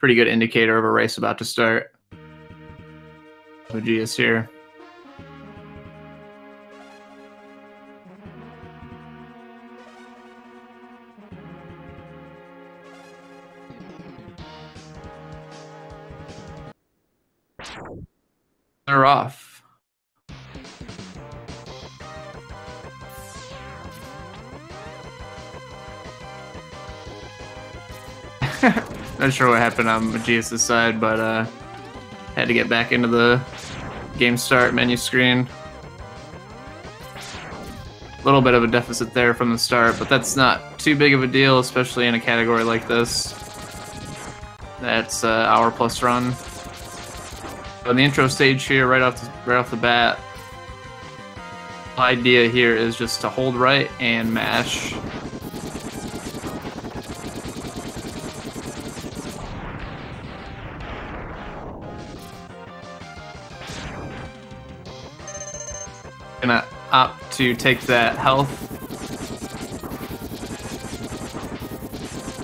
pretty good indicator of a race about to start. Mageius here. They're off. Not sure what happened on Mageius' side, but had to get back into the game start menu screen. A little bit of a deficit there from the start, but that's not too big of a deal, especially in a category like this. That's hour plus run. On the intro stage here, right off the bat, the idea here is just to hold right and mash. Gonna opt to take that health.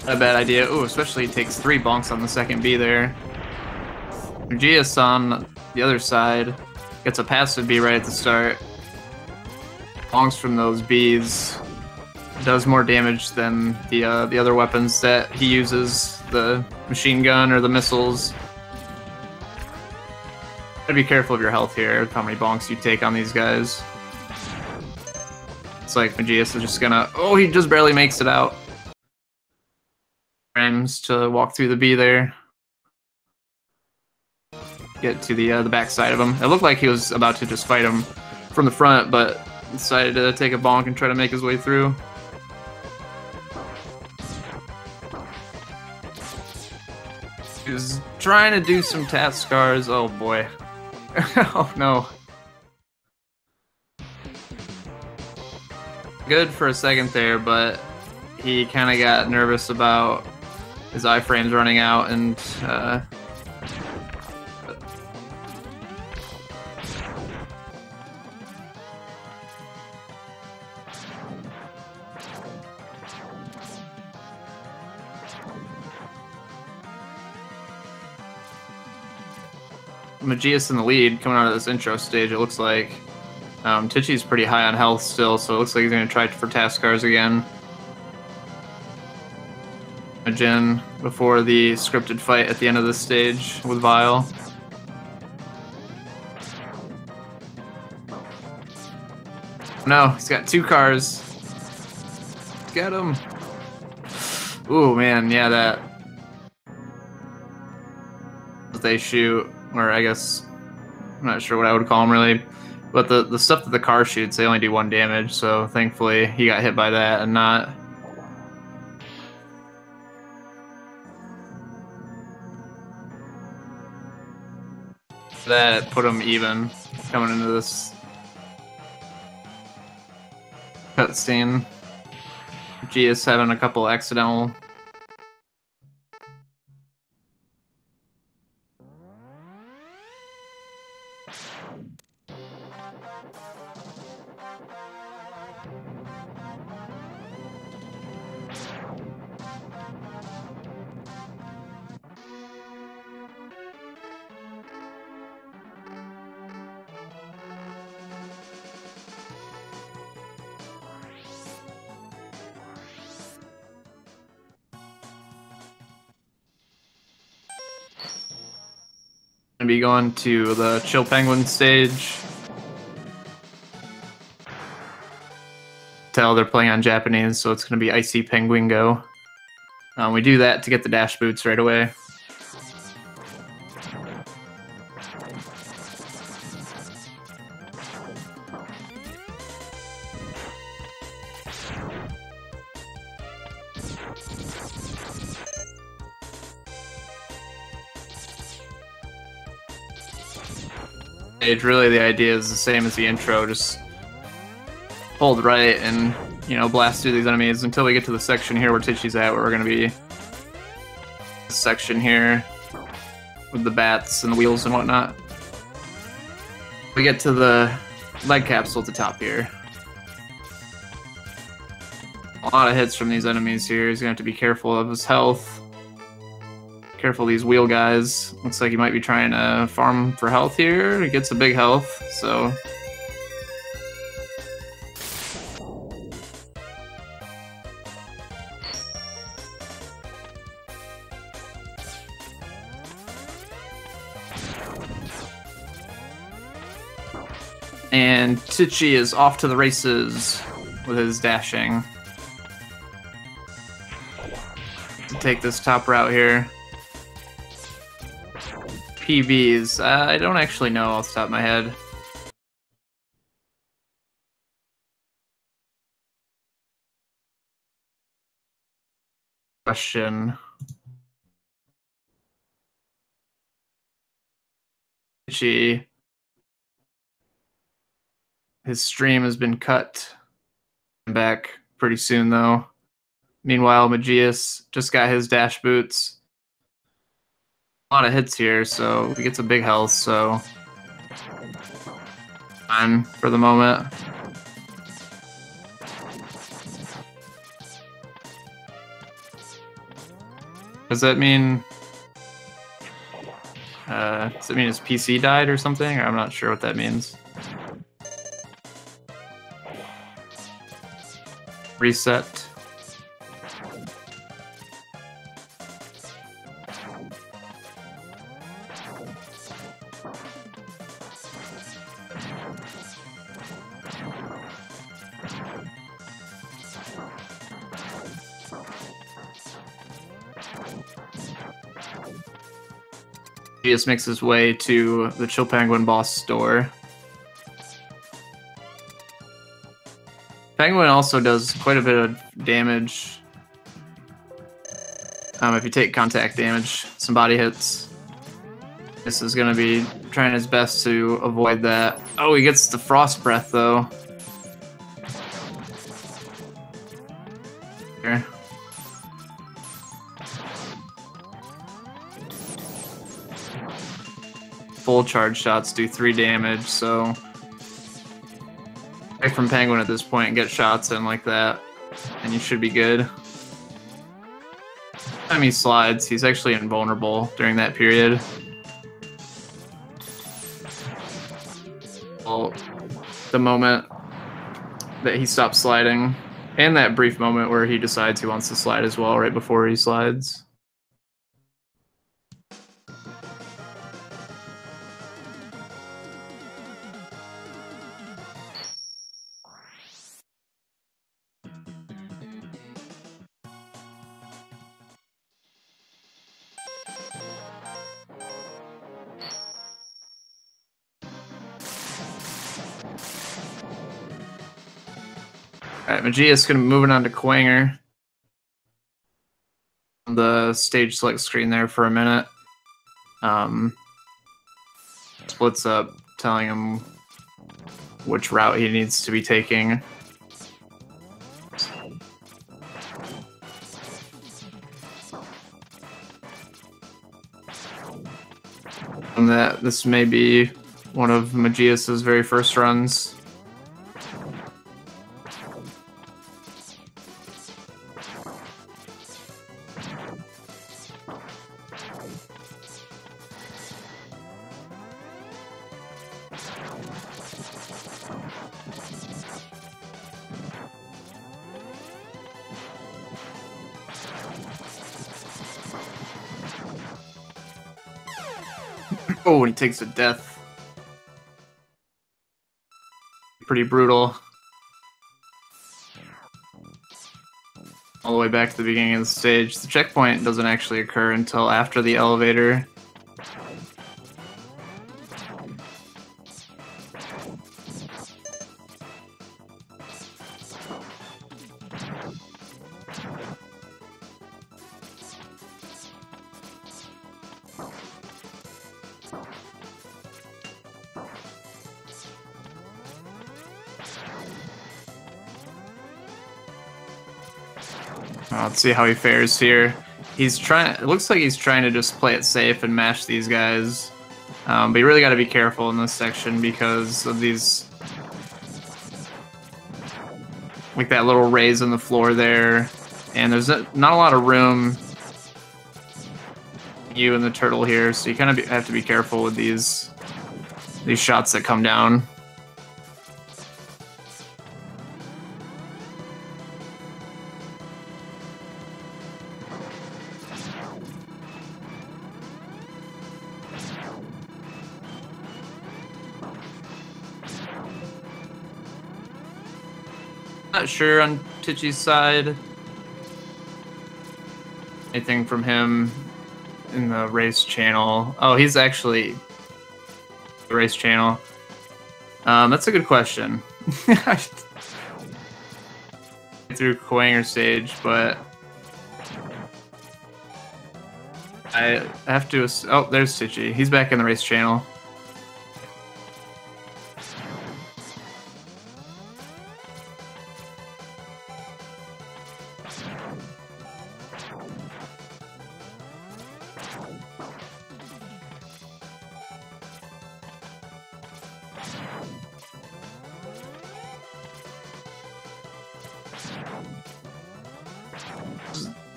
Not a bad idea. Ooh, especially he takes 3 bonks on the second B there. Mageius on the other side gets a passive B right at the start. Bonks from those Bs does more damage than the other weapons that he uses, the machine gun or the missiles. Gotta be careful of your health here, how many bonks you take on these guys. It's like Mageius is just gonna... Oh, he just barely makes it out. Frames to walk through the B there. Get to the backside of him. It looked like he was about to just fight him from the front, but decided to take a bonk and try to make his way through. He was trying to do some task scars. Oh boy. Oh no. Good for a second there, but he kind of got nervous about his iframes running out, and Mageius in the lead coming out of this intro stage, it looks like. Tchy's pretty high on health still, so it looks like he's going to try for task scars again. Imagine before the scripted fight at the end of this stage with Vile. No, he's got 2 cars. Get him. Ooh, man, yeah, that... They shoot, or I guess... I'm not sure what I would call them, really. But the stuff that the car shoots, they only do 1 damage, so thankfully he got hit by that and not... That put him even coming into this cutscene. Mageius having a couple accidental... Gonna be going to the Chill Penguin stage. Tell they're playing on Japanese, so it's gonna be Icy Penguingo. We do that to get the dash boots right away. Really, the idea is the same as the intro, just hold right and, you know, blast through these enemies until we get to the section here where Tchy's at, where we're going to be this section here with the bats and the wheels and whatnot. We get to the leg capsule at the top here. A lot of hits from these enemies here. He's going to have to be careful of his health. Careful these wheel guys. Looks like he might be trying to farm for health here. He gets a big health, so... And Tchy is off to the races with his dashing. To take this top route here. PBs, I don't actually know off the top of my head. Question. Tchy. His stream has been cut. Back pretty soon though. Meanwhile, Mageius just got his dash boots. A lot of hits here, so he gets a big health, so fine for the moment. Does that mean his PC died or something? Or I'm not sure what that means. Reset. He just makes his way to the Chill Penguin boss store. Penguin also does quite a bit of damage. If you take contact damage, some body hits. This is going to be trying his best to avoid that. Oh, he gets the Frost Breath, though. Here. Full charge shots do 3 damage, so... Back from Penguin at this point and get shots in like that, and you should be good. Time he slides, he's actually invulnerable during that period. Well, the moment that he stops sliding, and that brief moment where he decides he wants to slide as well right before he slides. Alright, Mageius gonna be moving on to Quanger. The stage select screen there for a minute. Splits up, telling him which route he needs to be taking. And that this may be one of Mageius' very first runs. Oh, and he takes a death. Pretty brutal. All the way back to the beginning of the stage. The checkpoint doesn't actually occur until after the elevator. Let's see how he fares here. He's trying. It looks like he's trying to just play it safe and mash these guys, but you really got to be careful in this section because of these, like that little raise in the floor there, and there's not a lot of room you and the turtle here, so you kind of have to be careful with these shots that come down. Not sure on Tchy's side. Anything from him in the race channel? Oh, he's actually the race channel. That's a good question. Through Quanger stage, but I have to. Oh, there's Tchy. He's back in the race channel.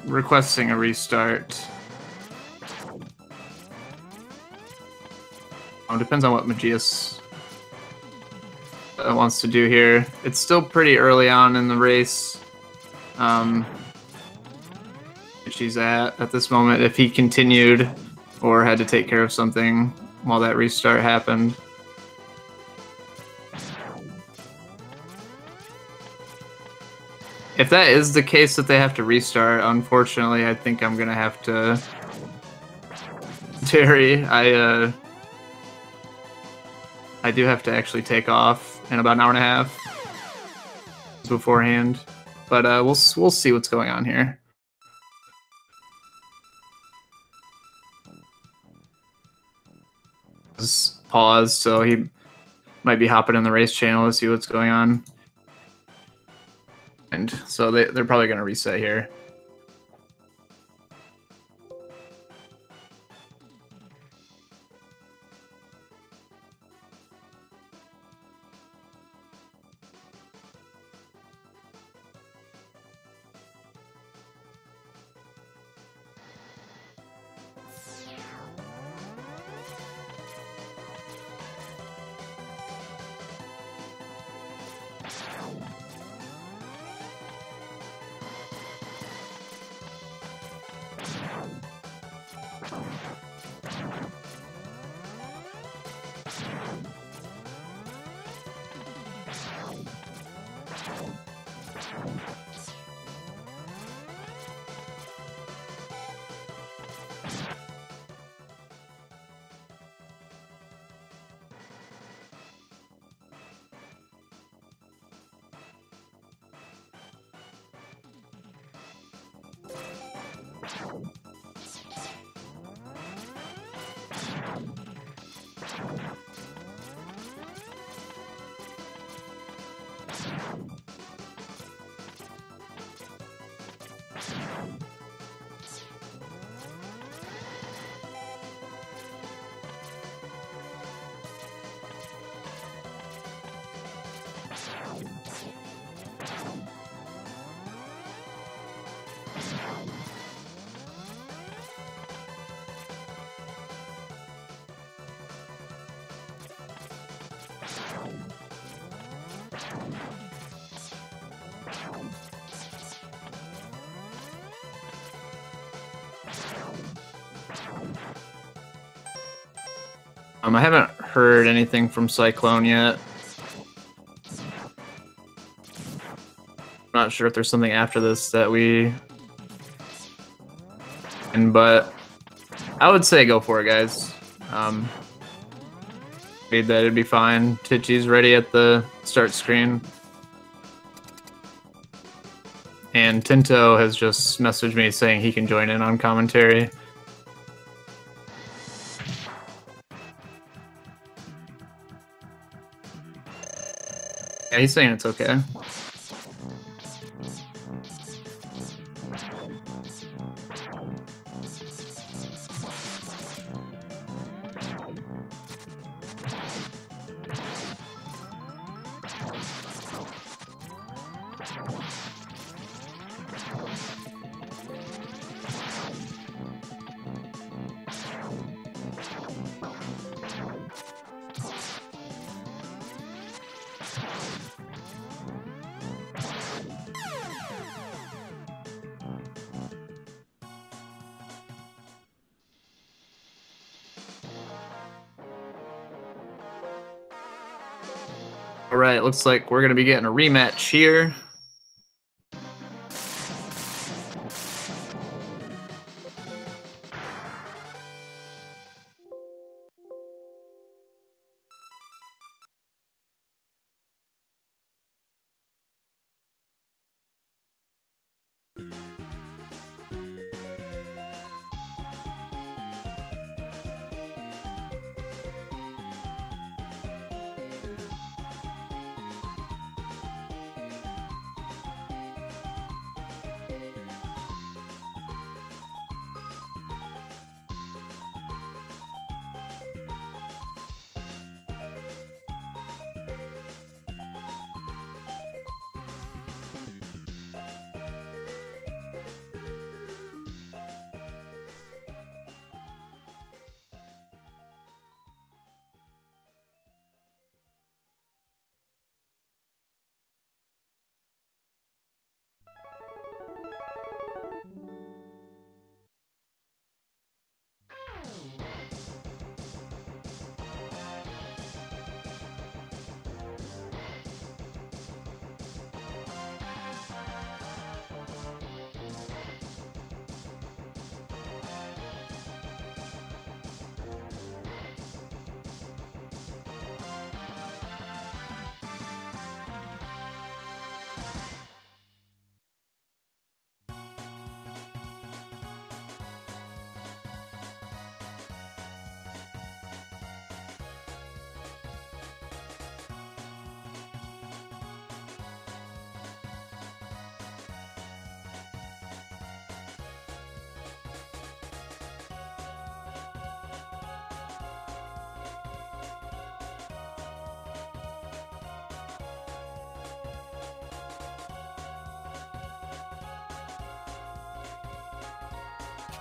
Requesting a restart. Depends on what Mageius wants to do here. It's still pretty early on in the race. She's at this moment. If he continued or had to take care of something while that restart happened. If that is the case that they have to restart, unfortunately, I think I'm gonna have to. Terry, I do have to actually take off in about an hour and a half beforehand, but we'll see what's going on here. Just pause, so he might be hopping in the race channel to see what's going on. And so they're probably going to reset here. I haven't heard anything from Cyclone yet. I'm not sure if there's something after this that we... But I would say go for it, guys. That'd be fine. Tchy's ready at the start screen. And Tinto has just messaged me saying he can join in on commentary. Yeah, he's saying it's okay. All right, looks like we're gonna be getting a rematch here.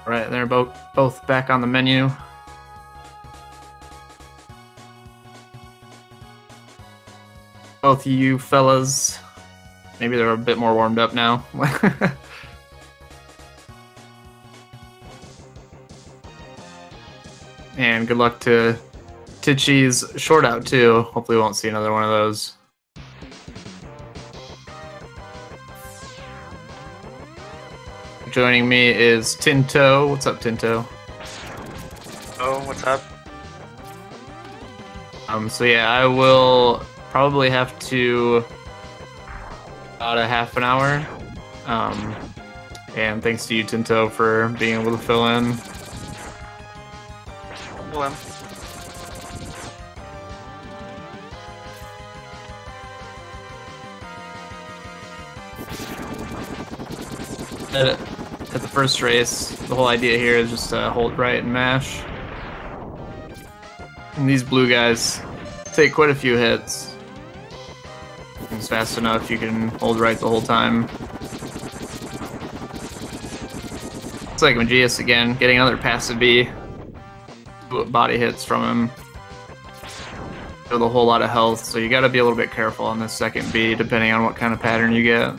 All right, they're both back on the menu. Both you fellas, maybe they're a bit more warmed up now. And good luck to Tchy's short out too. Hopefully we won't see another one of those. Joining me is Tinto. What's up, Tinto? Oh, what's up? So yeah, I will probably have to about a half an hour. And thanks to you, Tinto, for being able to fill in. Well, At the first race, the whole idea here is just to hold right and mash. And these blue guys take quite a few hits. It's fast enough, you can hold right the whole time. It's like Mageius again, getting another passive B. Body hits from him. With a whole lot of health, so you gotta be a little bit careful on this second B, depending on what kind of pattern you get.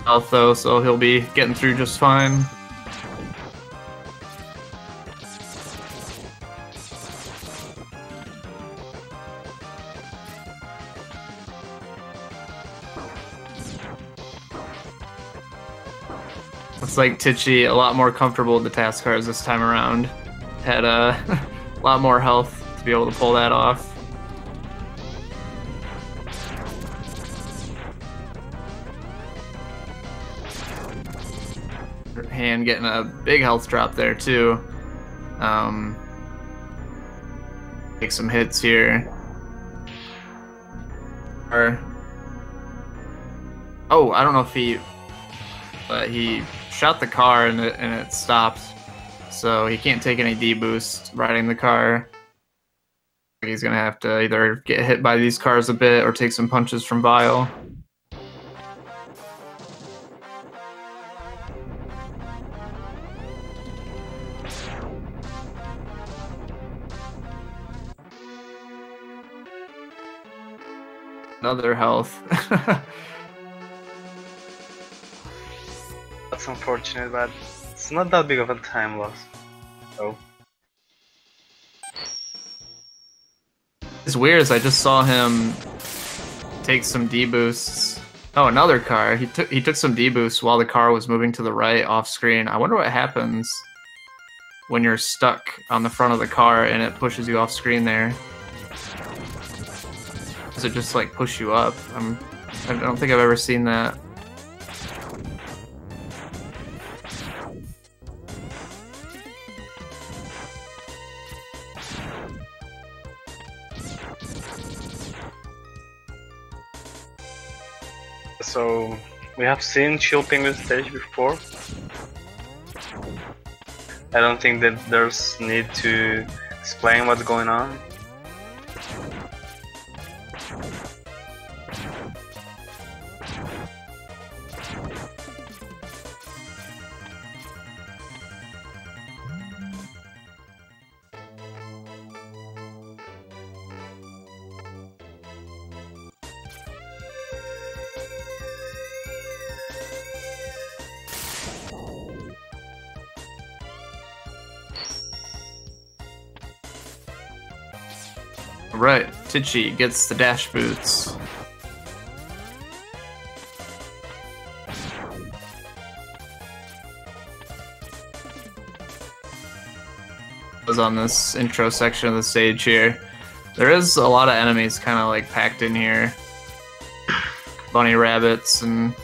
Health though, so he'll be getting through just fine. Looks like Tchy a lot more comfortable with the task cards this time around. Had a lot more health to be able to pull that off. Hand getting a big health drop there too. Take some hits here. Oh, I don't know if he shot the car and it stopped, so he can't take any D-boost riding the car. He's gonna have to either get hit by these cars a bit or take some punches from Vile. Another health. That's unfortunate, but it's not that big of a time loss. So It's weird as I just saw him take some D-boosts. Oh, another car. He took some D-boosts while the car was moving to the right off screen. I wonder what happens when you're stuck on the front of the car and it pushes you off screen there. Does it just like push you up? I don't think I've ever seen that. So we have seen Chill Penguin stage before. I don't think that there's need to explain what's going on. Right, Tchy gets the dash boots. Was on this intro section of the stage here. There is a lot of enemies kind of like packed in here. Bunny rabbits and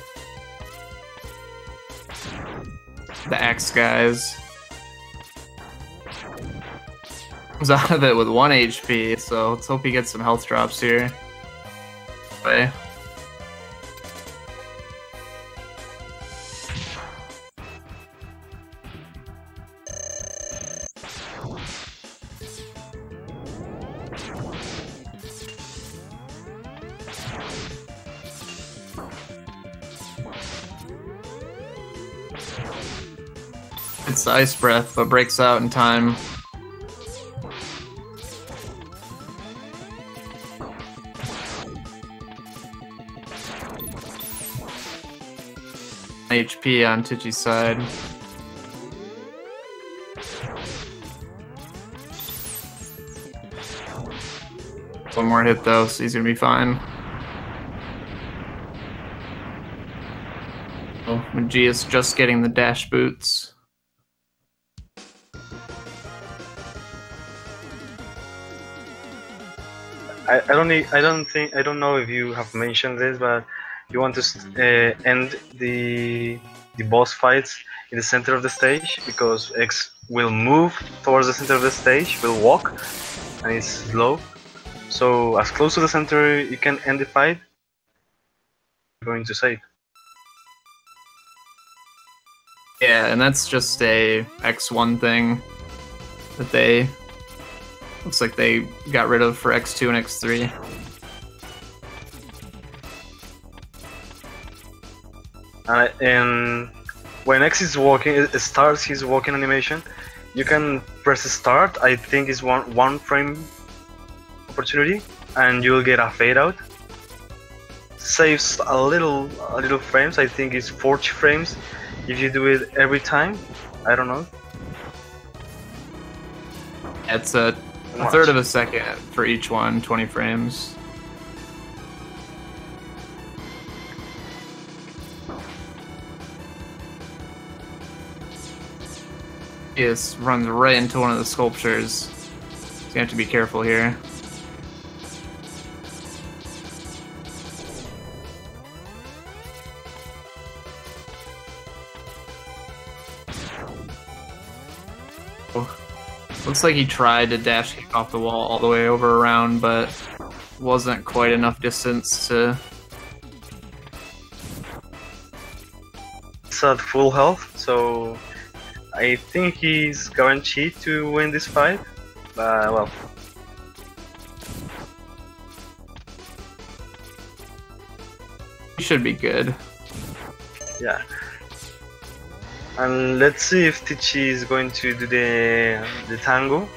the axe guys. Comes out of it with 1 HP, so let's hope he gets some health drops here. Okay. It's the ice breath, but breaks out in time. HP on Tchy's side. One more hit though, so he's gonna be fine. Oh, Mageius just getting the dash boots. I don't know if you have mentioned this, but you want to end the boss fights in the center of the stage, because X will move towards the center of the stage, will walk, and it's slow. So as close to the center you can end the fight. I'm going to save. Yeah, and that's just a X1 thing that they looks like they got rid of for X2 and X3. And when X is walking, it starts his walking animation. You can press start. I think it's one frame opportunity, and you will get a fade out. Saves a little frames. I think it's 40 frames if you do it every time. I don't know. It's a third of a second for each one, 20 frames. He just runs right into one of the sculptures. He's gonna have to be careful here. Oh. Looks like he tried to dash kick off the wall all the way over around, but wasn't quite enough distance to... It's at full health, so I think he's guaranteed to win this fight. Well, he should be good. yeah. And let's see if Tchy is going to do the tango.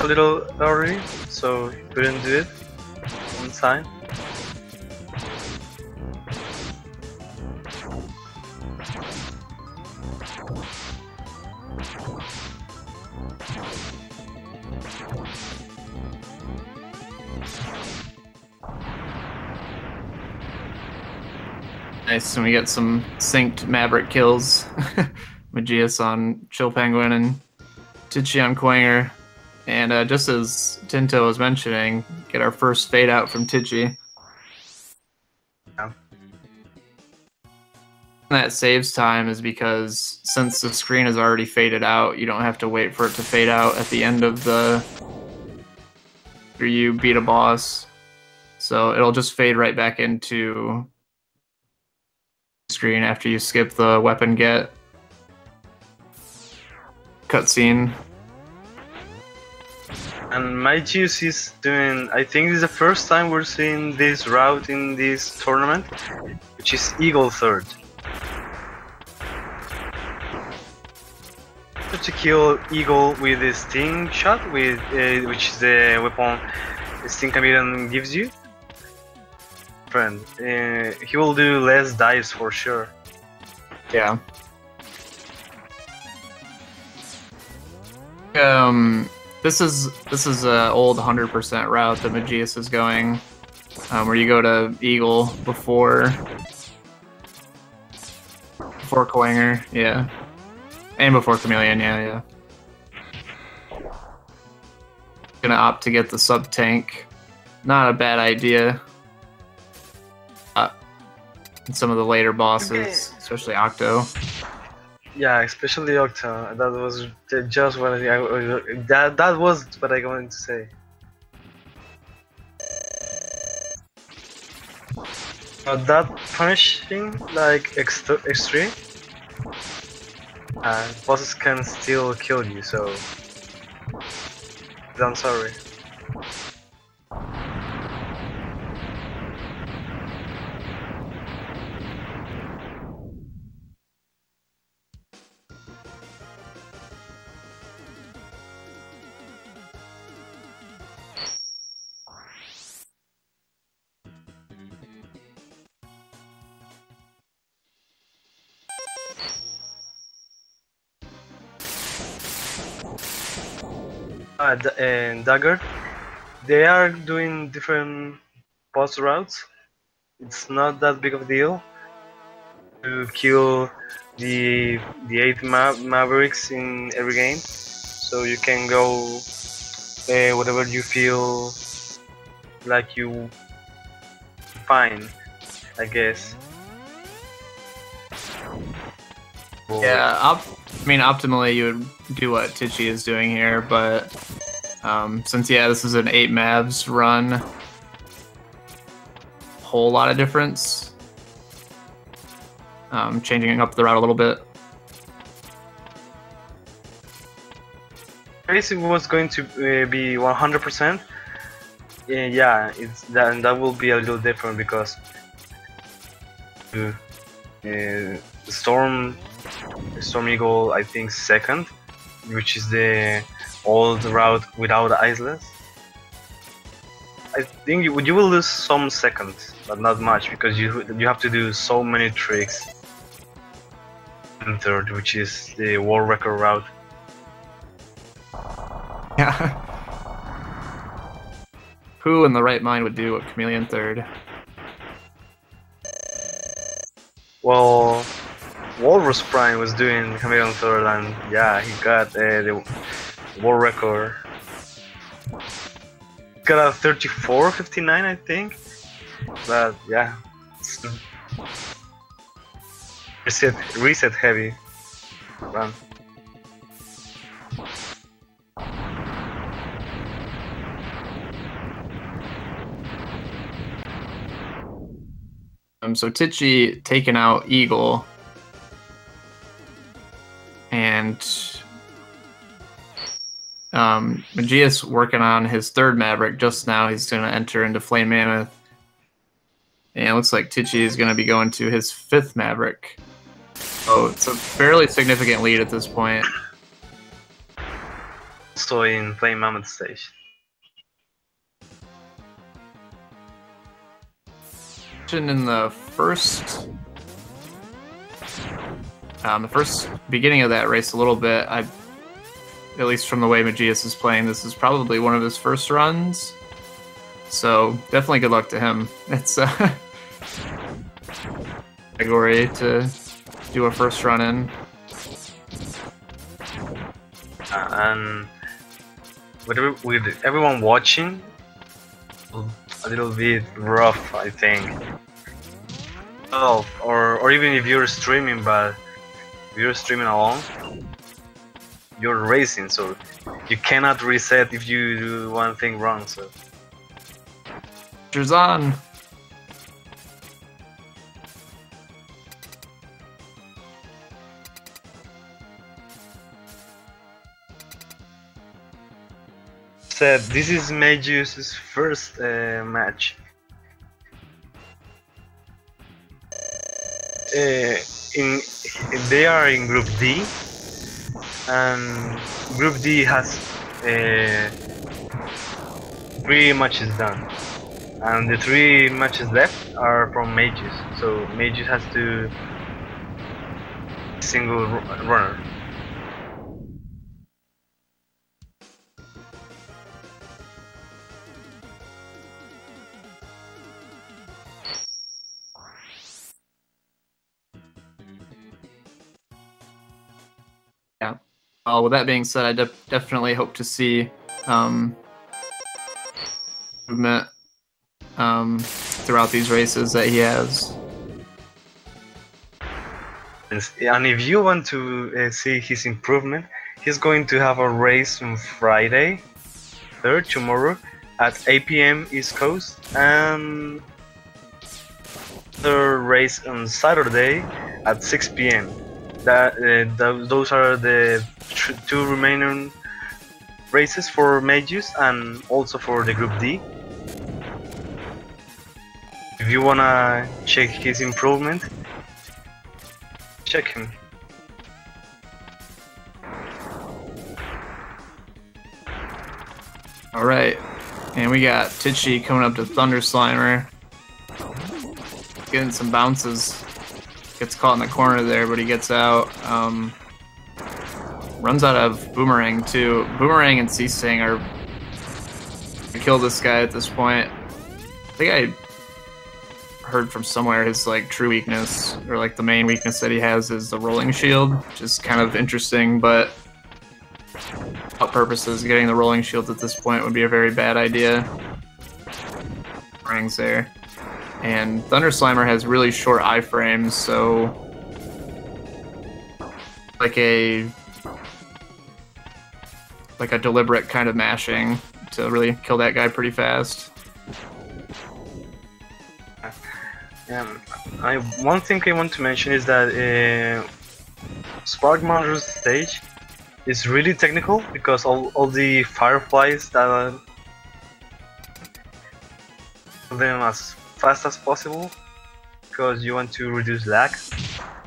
a little early, so he couldn't do it on time. Nice, and we get some synced Maverick kills. Mageius on Chill Penguin and Tchy on Quanger. And just as Tinto was mentioning, get our first fade out from Tchy. Yeah. That saves time is because since the screen is already faded out, you don't have to wait for it to fade out at the end of the after you beat a boss. So it'll just fade right back into screen after you skip the weapon get cutscene. And Mageius is doing, I think this is the first time we're seeing this route in this tournament, which is Eagle third. To kill Eagle with the Sting shot, with which is the weapon the Sting Chameleon gives you. Friend, he will do less dives for sure. Yeah. This is a old 100% route that Mageius is going, where you go to Eagle before Quanger, yeah, and before Chameleon, yeah. Gonna opt to get the sub tank. Not a bad idea. And some of the later bosses, especially Octo. Yeah, especially Octo. That was just what that was what I wanted to say. That punishing like extreme, bosses can still kill you. So I'm sorry. And Dagger, they are doing different boss routes. It's not that big of a deal to kill the 8 Mavericks in every game, so you can go whatever you feel like you find, I guess. Yeah, I mean, optimally you would do what Tchy is doing here, but since, yeah, this is an 8 Mavs run, whole lot of difference. Changing up the route a little bit. If it was going to be 100%, yeah, that will be a little different because Storm Eagle, I think, second, which is the old route without islets. I think you will lose some seconds, but not much, because you have to do so many tricks. And third, which is the world record route. Yeah. Who in the right mind would do a Chameleon third? Well, Walrus Prime was doing Chameleon third, and yeah, he got the world record. Got a 34.59, I think. But yeah, reset heavy run. So Tchy taking out Eagle, and Mageius working on his third Maverick just now. He's going to enter into Flame Mammoth, and it looks like Tchy is going to be going to his 5th Maverick. So it's a fairly significant lead at this point. So in Flame Mammoth stage. In the first beginning of that race a little bit, at least from the way Mageius is playing, this is probably one of his first runs. So definitely good luck to him. It's a category to do a first run in. And with everyone watching, a little bit rough, I think. Well, or even if you're streaming, but if you're streaming alone, you're racing, so you cannot reset if you do one thing wrong. So. Pressure's on. Said this is Mageius' first match. They are in Group D, and Group D has 3 matches done, and the 3 matches left are from Mageius. So Mageius has to single runner. Yeah. Well, with that being said, I definitely hope to see movement throughout these races that he has. And if you want to see his improvement, he's going to have a race on Friday, 3rd, tomorrow, at 8 PM East Coast, and another race on Saturday at 6 PM. Those are the 2 remaining races for Mageius and also for the Group D. If you wanna check his improvement, check him. Alright, and we got Tchy coming up to Thunder Slimer. Getting some bounces. Gets caught in the corner there, but he gets out. Runs out of Boomerang too. Boomerang and C-Sting are to kill this guy at this point. I think I heard from somewhere his like true weakness, or like the main weakness that he has, is the rolling shield, which is kind of interesting, but for purposes, getting the rolling shield at this point would be a very bad idea. Rings there. And Thunder Slimer has really short iframes, so like a deliberate kind of mashing to really kill that guy pretty fast. One thing I want to mention is that Spark Mandrel's stage is really technical, because all the fireflies that them as fast as possible, because you want to reduce lag.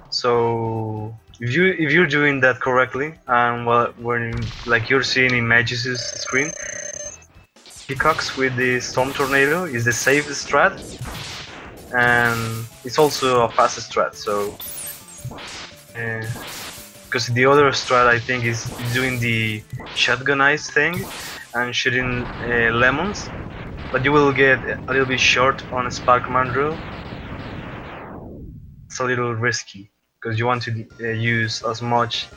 So if you're doing that correctly, and when like you're seeing in Mageius' screen, Peacocks with the Storm Tornado is the safest strat, and it's also a fast strat. So because the other strat I think is doing the shotgun ice thing and shooting lemons, but you will get a little bit short on a Spark Mandrel. It's a little risky, because you want to use as much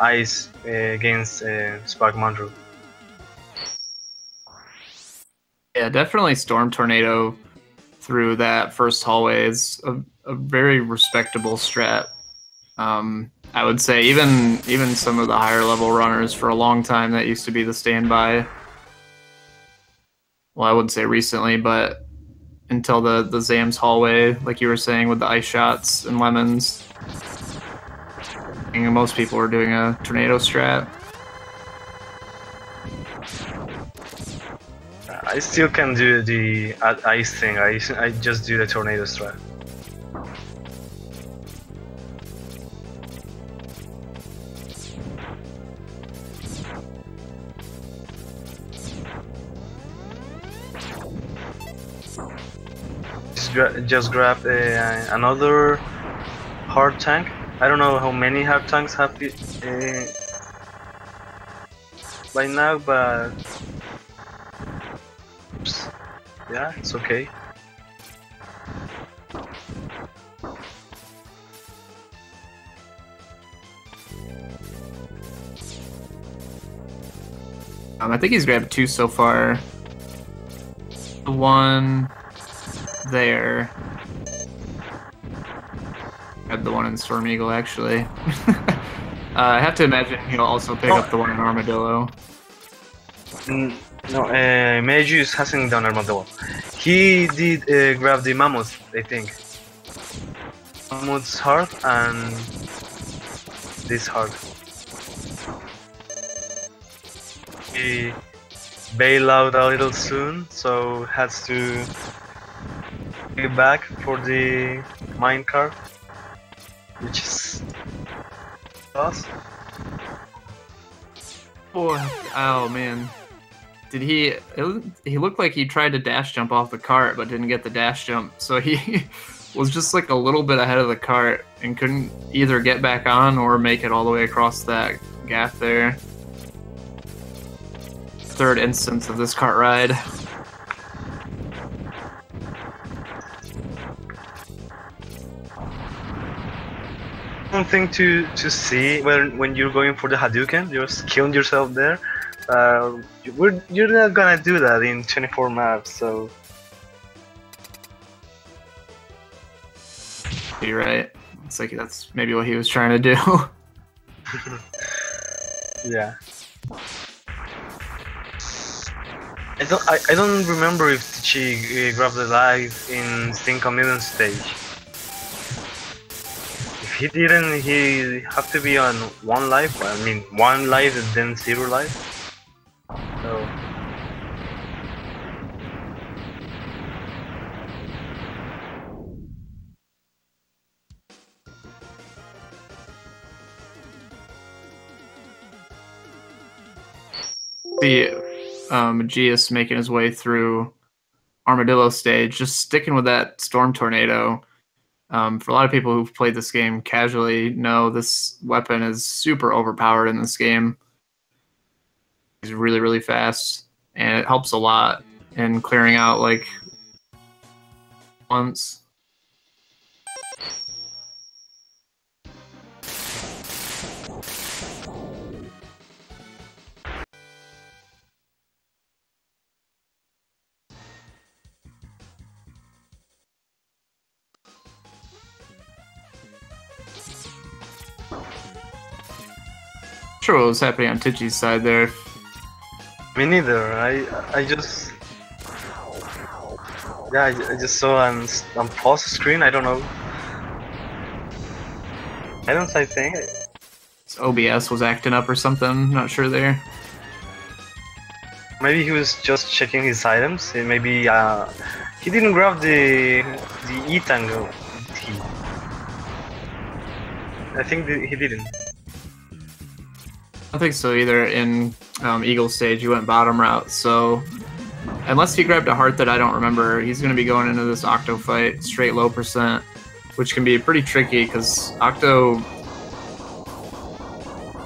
ice against Spark Mandrel. Yeah, definitely Storm Tornado through that first hallway is a very respectable strat. I would say even some of the higher level runners for a long time, that used to be the standby. Well, I wouldn't say recently, but until the Zams hallway, like you were saying, with the ice shots and lemons, I think most people were doing a tornado strat. I still can do the ice thing. I just do the tornado strat. just grabbed another hard tank. I don't know how many hard tanks have it by now, but yeah, it's okay. I think he's grabbed 2 so far. The one there. Grabbed the one in Storm Eagle, actually. I have to imagine he'll also pick up the one in Armadillo. No, Mageius hasn't done Armadillo. He did grab the Mammoth, I think. Mammoth's heart and this heart. He bailed out a little soon, so has to get back for the minecart, which is us. Oh man. Did he looked like he tried to dash jump off the cart but didn't get the dash jump, so he was just like a little bit ahead of the cart and couldn't either get back on or make it all the way across that gap there. Third instance of this cart ride. One thing to see when you're going for the Hadouken, you're killing yourself there. You're not gonna do that in 24 maps, so. You're right. It's like that's maybe what he was trying to do. Yeah. I don't remember if Tchy grabbed the life in Sting Commitment stage. If he didn't, he have to be on 1 life. I mean, 1 life and then 0 life. So. The Mageius making his way through Armadillo stage, just sticking with that Storm Tornado. For a lot of people who've played this game casually, know this weapon is super overpowered in this game. He's really, really fast, and it helps a lot in clearing out like once. Sure what was happening on Tchy's side there. Me neither. I just. Yeah, I just saw on pause screen. I don't know. I don't say thing. His OBS was acting up or something. Not sure there. Maybe he was just checking his items. Maybe he didn't grab the E-Tango. I think he didn't. I don't think so either. In Eagle stage, he went bottom route, so unless he grabbed a heart that I don't remember, he's going to be going into this Octo fight straight low %, which can be pretty tricky because Octo,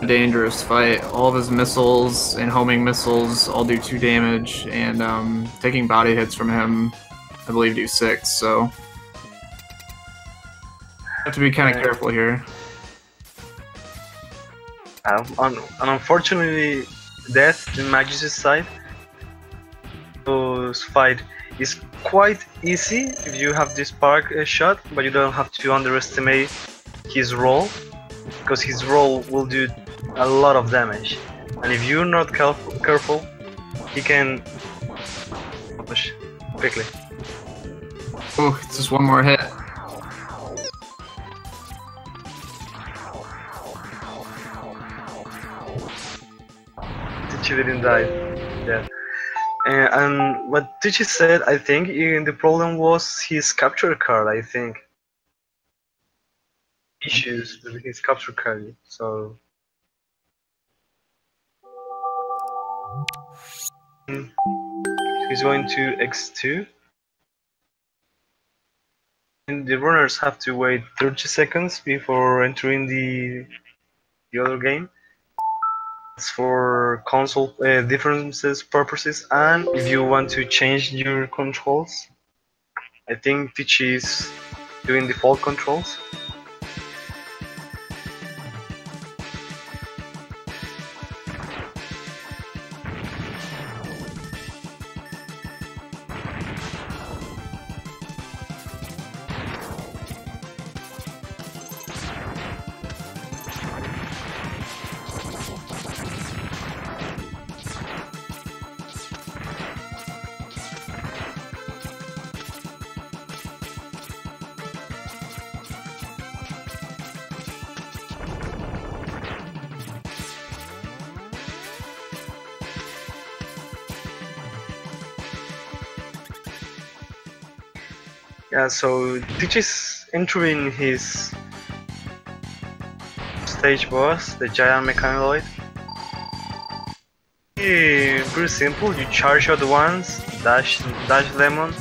a dangerous fight. All of his missiles and homing missiles all do 2 damage, and taking body hits from him, I believe, do 6. So have to be kind of careful here. And unfortunately, death in Mageius' side. This fight is quite easy if you have this spark shot, but you don't have to underestimate his roll, because his roll will do a lot of damage. And if you're not careful, he can push quickly. Oh, it's just 1 more hit. Tchy didn't die. Yeah. And what Tchy said, I think, the problem was his capture card, I think. Issues with his capture card, so. He's going to X2. And the runners have to wait 30 seconds before entering the other game. It's for console differences purposes, and if you want to change your controls, I think Tchy is doing default controls. Yeah, so Tchy's entering his stage boss, the giant mechanoid. Pretty simple. You charge out once, dash lemon,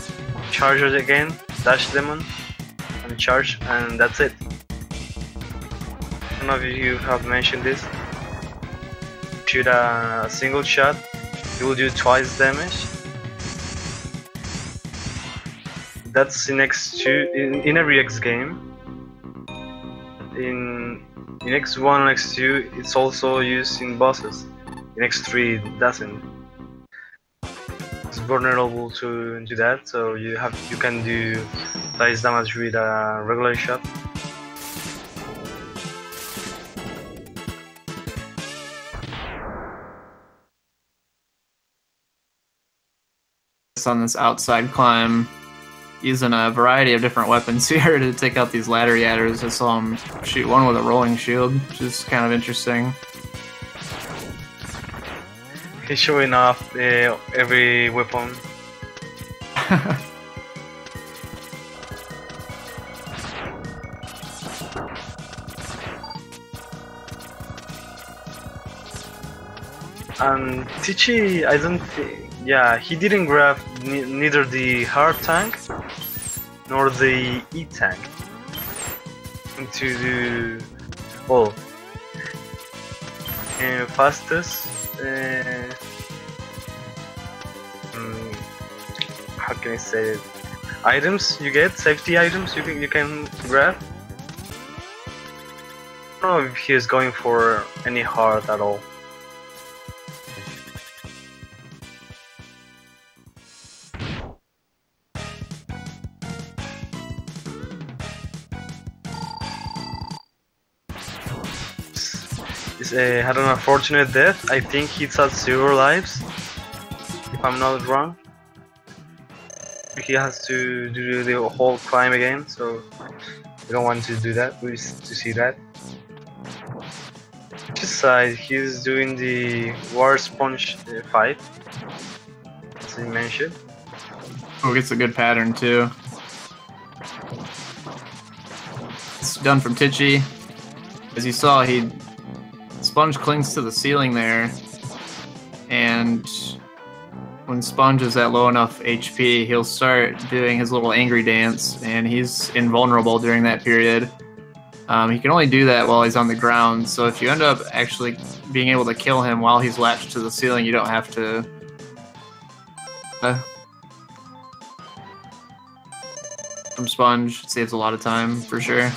charge it again, dash lemon, and charge, and that's it. I don't know if you have mentioned this. Shoot a single shot, it will do twice damage. That's in X2 in every X game. In X1 and X2, it's also used in bosses. In X3, it doesn't. It's vulnerable to that, so you can do twice damage with a regular shot. On this outside climb, using a variety of different weapons here to take out these ladder yadders. I saw him shoot one with a rolling shield, which is kind of interesting. He's showing off every weapon. And Tchy, I don't think. Yeah, he didn't grab neither the hard tank nor the E tank into the fastest. How can I say it? Items you get, safety items you can grab. I don't know if he is going for any hard at all. Had an unfortunate death. I think he's at 0 lives, if I'm not wrong. He has to do the whole climb again, so we don't want to do that. We just to see that. This side, he's doing the water sponge fight, as I mentioned. Oh, gets a good pattern too. It's done from Tchy. As you saw, Sponge clings to the ceiling there, and when Sponge is at low enough HP, he'll start doing his little angry dance, and he's invulnerable during that period. He can only do that while he's on the ground, so if you end up actually being able to kill him while he's latched to the ceiling, you don't have to from Sponge. It saves a lot of time, for sure.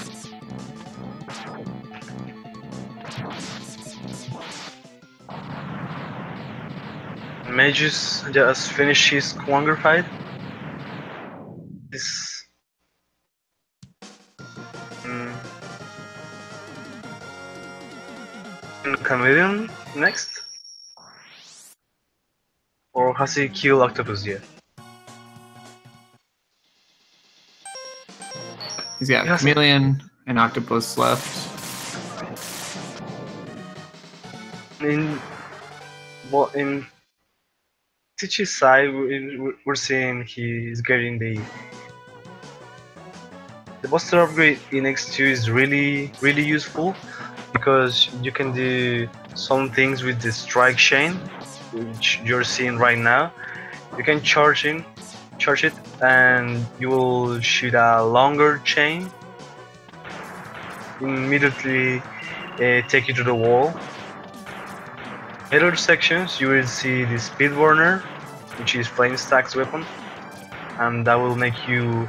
Mageius just finished his Kwanger fight. This Chameleon next? Or has he killed Octopus yet? He's got Chameleon and Octopus left. In Tchy's side, we're seeing he's getting the Buster upgrade in X2 is really useful, because you can do some things with the strike chain, which you're seeing right now. You can charge charge it, and you will shoot a longer chain. Immediately take you to the wall. Later sections, you will see the speed burner, which is Flame Stack's weapon, and that will make you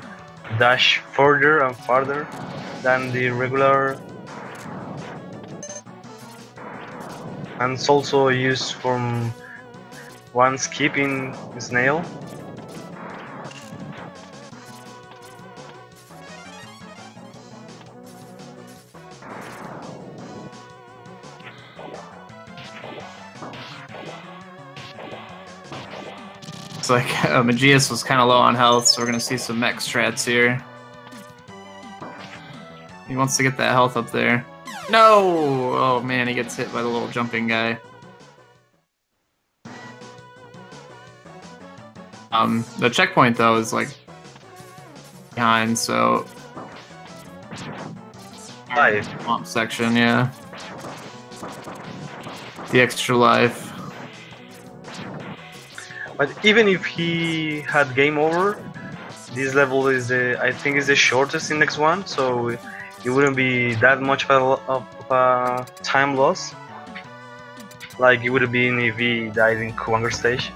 dash further and farther than the regular. And it's also used from one skip in Snail. It's like Mageius was kind of low on health, so we're gonna see some mech strats here. He wants to get that health up there. No! Oh man, he gets hit by the little jumping guy. The checkpoint though is like behind, so swamp section, yeah. The extra life. But even if he had game over, this level is I think is the shortest in X1, so it wouldn't be that much of a time loss, like it would have been if he died in Kuwanger stage.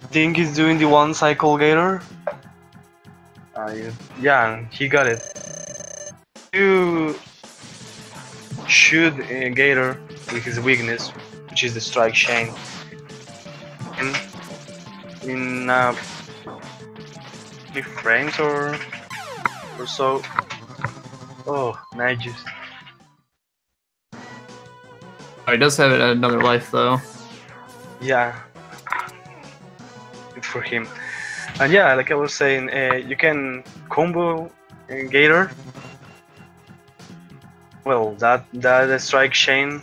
I think he's doing the one cycle gator. Yeah, he got it. You shoot a gator with his weakness, which is the strike chain. And in 3 frames or so. Oh, Mageius. Oh, he does have another life though. Yeah. Good for him. And yeah, like I was saying, you can combo Gator. Well, that strike chain,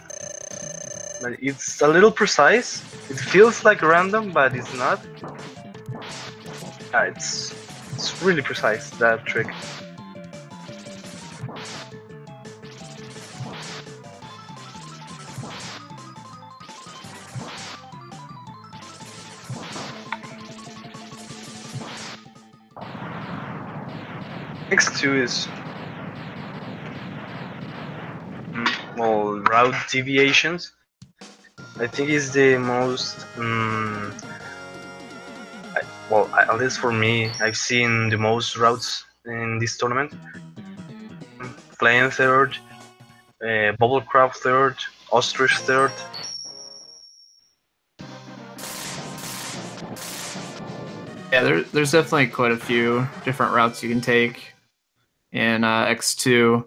it's a little precise. It feels like random, but it's not. It's really precise, that trick. X2 is well, route deviations. I think is the most well, at least for me, I've seen the most routes in this tournament. Flame third, Bubble Crab third, Ostrich third. Yeah, there's definitely quite a few different routes you can take in X2.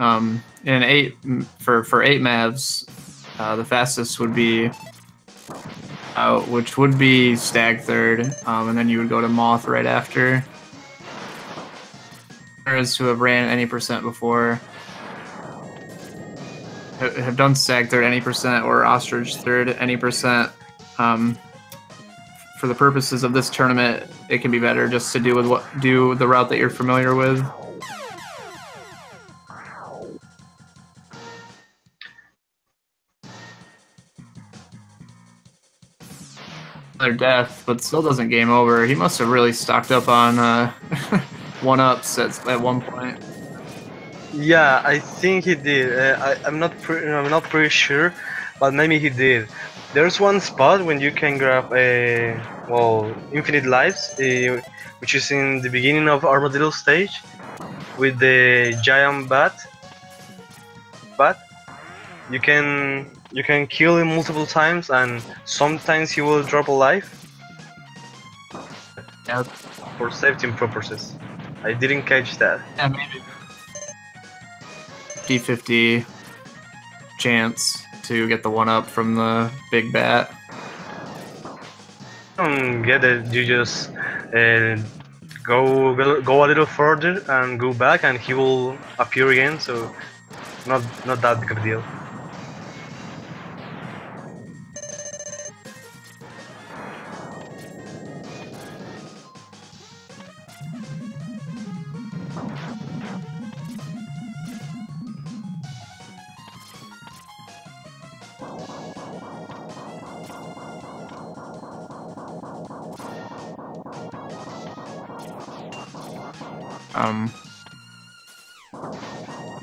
In 8 for 8 Mavs, the fastest would be which would be Stag third, and then you would go to Moth right after. Players who have ran any percent before have done Stag third any percent or Ostrich third any percent. For the purposes of this tournament, it can be better just to do the route that you're familiar with. Another death, but still doesn't game over. He must have really stocked up on 1-ups at one point. Yeah, I think he did. I'm not pretty sure, but maybe he did. There's one spot when you can grab infinite lives, which is in the beginning of Armadillo stage, with the giant bat. You can kill him multiple times, and sometimes he will drop a life. Yeah. For safety purposes. I didn't catch that. Yeah, maybe 50-50 chance to get the 1-up from the big bat. I don't get it. You just go a little further and go back, and he will appear again. So not that big of a deal.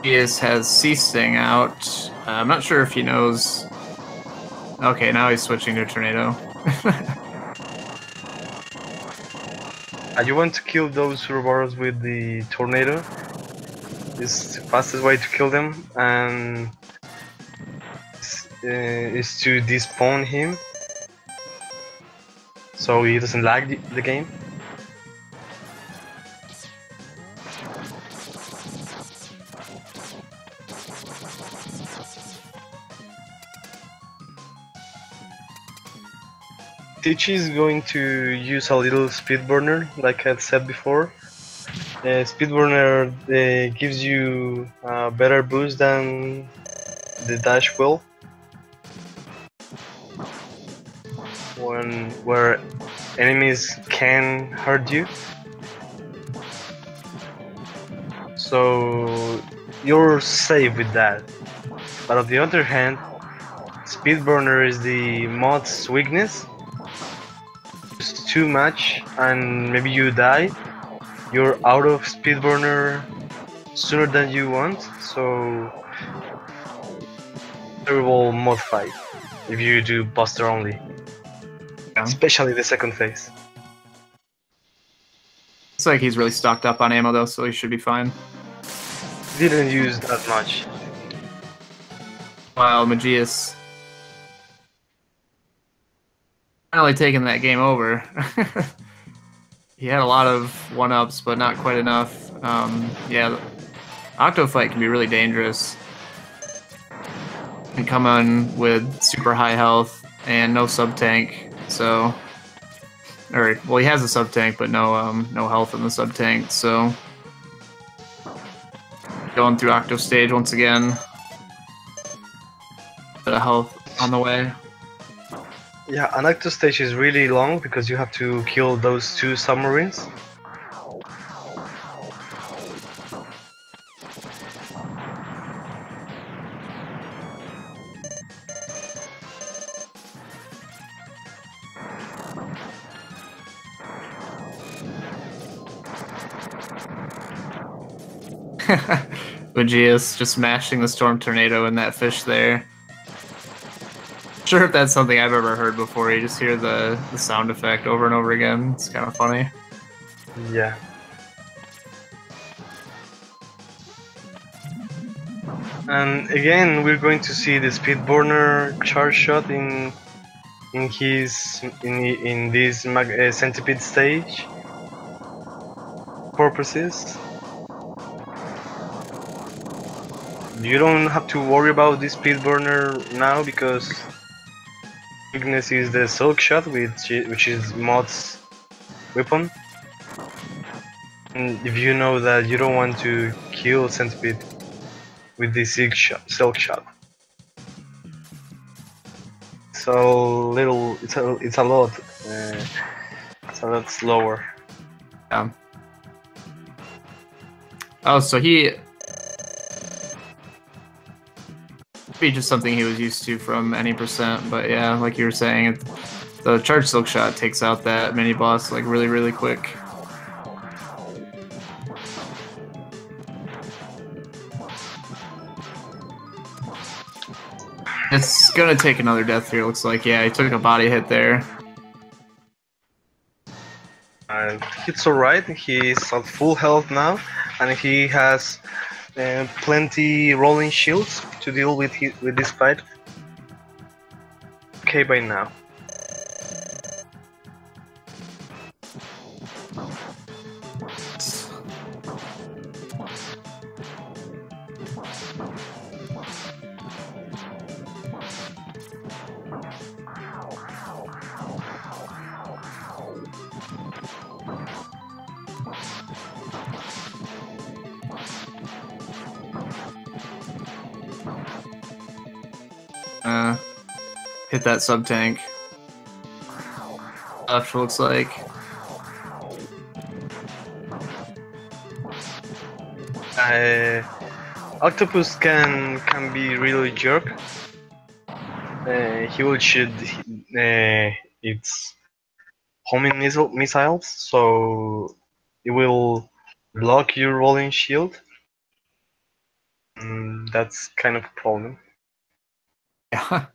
Mageius has Sea-Sting out. I'm not sure if he knows. Okay, now he's switching to Tornado. You want to kill those Ouroboros with the Tornado. It's the fastest way to kill them, and is to despawn him so he doesn't lag the game. Tchy is going to use a little speed burner, like I said before. Speed burner gives you a better boost than the dash will, where enemies can hurt you. So you're safe with that. But on the other hand, speed burner is the mod's weakness. It's too much and maybe you die. You're out of speed burner sooner than you want, so terrible mod fight if you do buster only. Yeah. Especially the second phase. Looks like he's really stocked up on ammo though, so he should be fine. Didn't use that much. While Mageius finally taking that game over. He had a lot of 1-ups, but not quite enough. Yeah, Octo Fight can be really dangerous. And come on with super high health and no sub tank, so. Or well, he has a sub tank, but no health in the sub tank. So going through Octo stage once again. Bit of health on the way. Yeah, an Octo stage is really long because you have to kill those 2 submarines. Mageius just smashing the Storm Tornado in that fish there. Sure if that's something I've ever heard before. You just hear the sound effect over and over again. It's kind of funny. Yeah. And again, we're going to see the Speedburner charge shot in this centipede stage purposes. You don't have to worry about this Speedburner now because weakness is the Silk Shot, which is mod's weapon. And if you know that you don't want to kill centipede with the Silk Shot, it's a little, it's a lot slower. Yeah. Oh, so he be just something he was used to from any percent, but yeah, like you were saying, the charge silk shot takes out that mini boss like really quick. It's gonna take another death here, looks like. Yeah, he took a body hit there. It's alright, he's at full health now, and he has plenty rolling shields to deal with this fight. Okay by now. Hit that sub tank. Left looks like. Octopus can be really jerk. He will shoot its homing missiles, so it will block your rolling shield. That's kind of a problem. Yeah.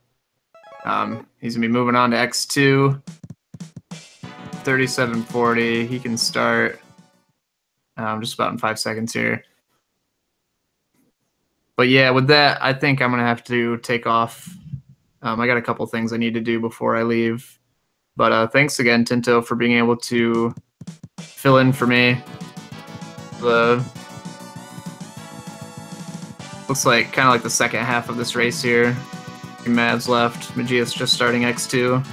He's gonna be moving on to X2. 3740. He can start just about in 5 seconds here. But yeah, with that, I think I'm gonna have to take off. I got a couple things I need to do before I leave. But thanks again, Tinto, for being able to fill in for me. Looks like kind of like the second half of this race here. Mavs left. Mageius just starting X2.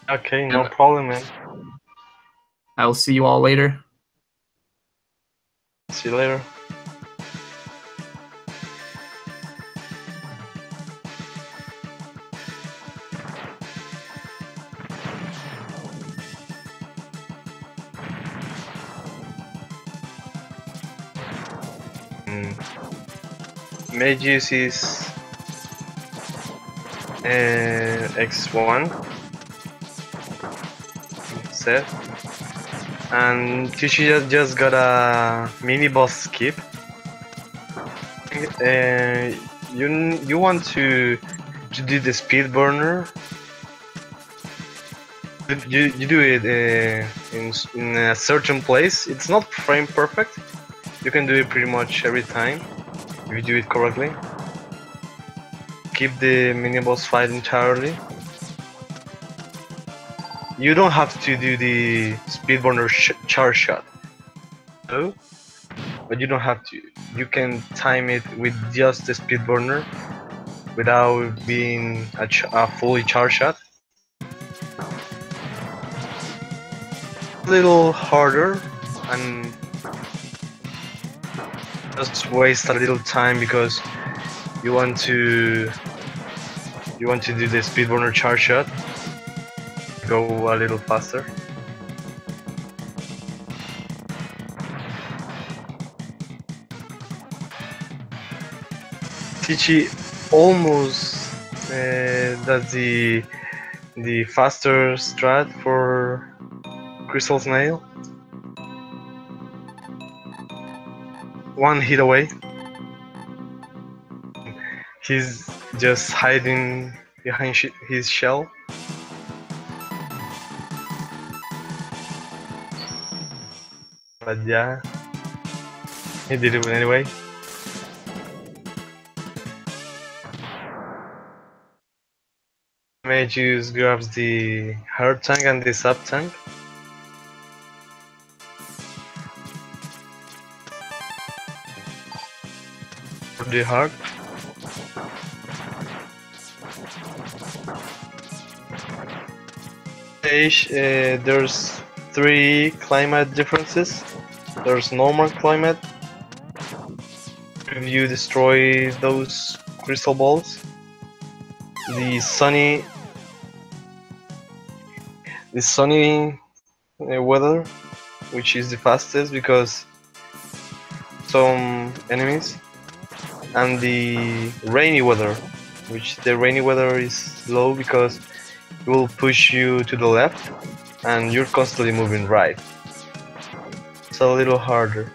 Okay, no problem, man. I will see you all later. See you later. Mageius is X1 set, and Tchy just got a mini boss skip. You want to do the speed burner. You do it in a certain place. It's not frame perfect. You can do it pretty much every time if you do it correctly. Keep the mini boss fight entirely. You don't have to do the speed burner charge shot, no, but you don't have to. You can time it with just the speed burner without being a fully charge shot. A little harder and just waste a little time because you want to do the speed burner charge shot. Go a little faster. Tchy almost does the faster strat for Crystal Snail. One hit away. He's just hiding behind his shell. But yeah, he did it anyway. Mageius grabs the hard tank and the sub tank. For the hard. There's 3 climate differences. There's normal climate. If you destroy those crystal balls, the sunny weather, which is the fastest because some enemies, and the rainy weather, which the rainy weather is slow because it will push you to the left and you're constantly moving right. It's a little harder,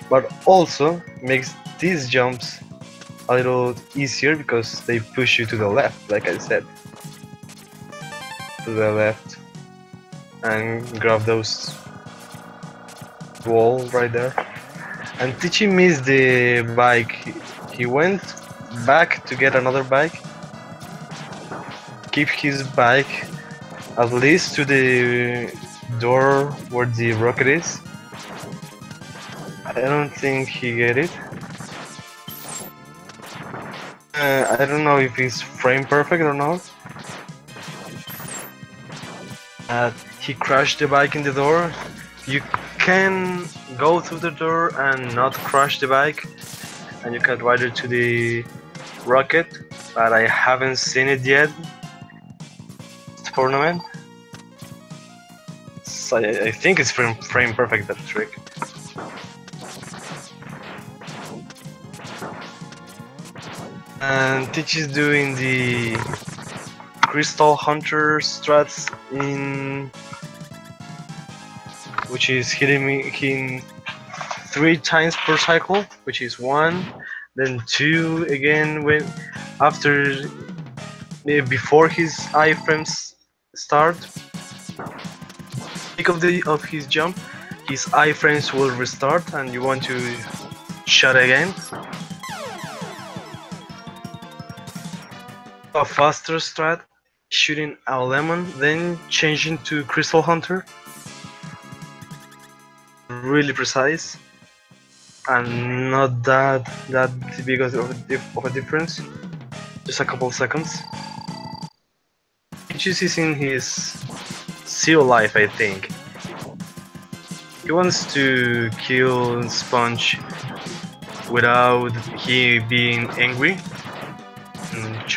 but also makes these jumps a little easier because they push you to the left, like I said. To the left and grab those wall right there. And Tchy missed the bike. He went back to get another bike. Keep his bike at least to the door where the rocket is. I don't think he get it. I don't know if it's frame perfect or not. He crashed the bike in the door. You can go through the door and not crash the bike, and you can ride it to the rocket, but I haven't seen it yet. Tournament. So I think it's frame perfect, that trick. And Tchy is doing the Crystal Hunter strats in which is hitting him 3 times per cycle, which is 1, then 2 again when after before his iframes start. Peak of his jump, his iframes will restart, and you want to shot again. A faster strat, shooting a lemon, then changing to Crystal Hunter. Really precise, and not that big of a difference. Just a couple seconds. Tchy is in his 0 life, I think. He wants to kill Sponge without he being angry. And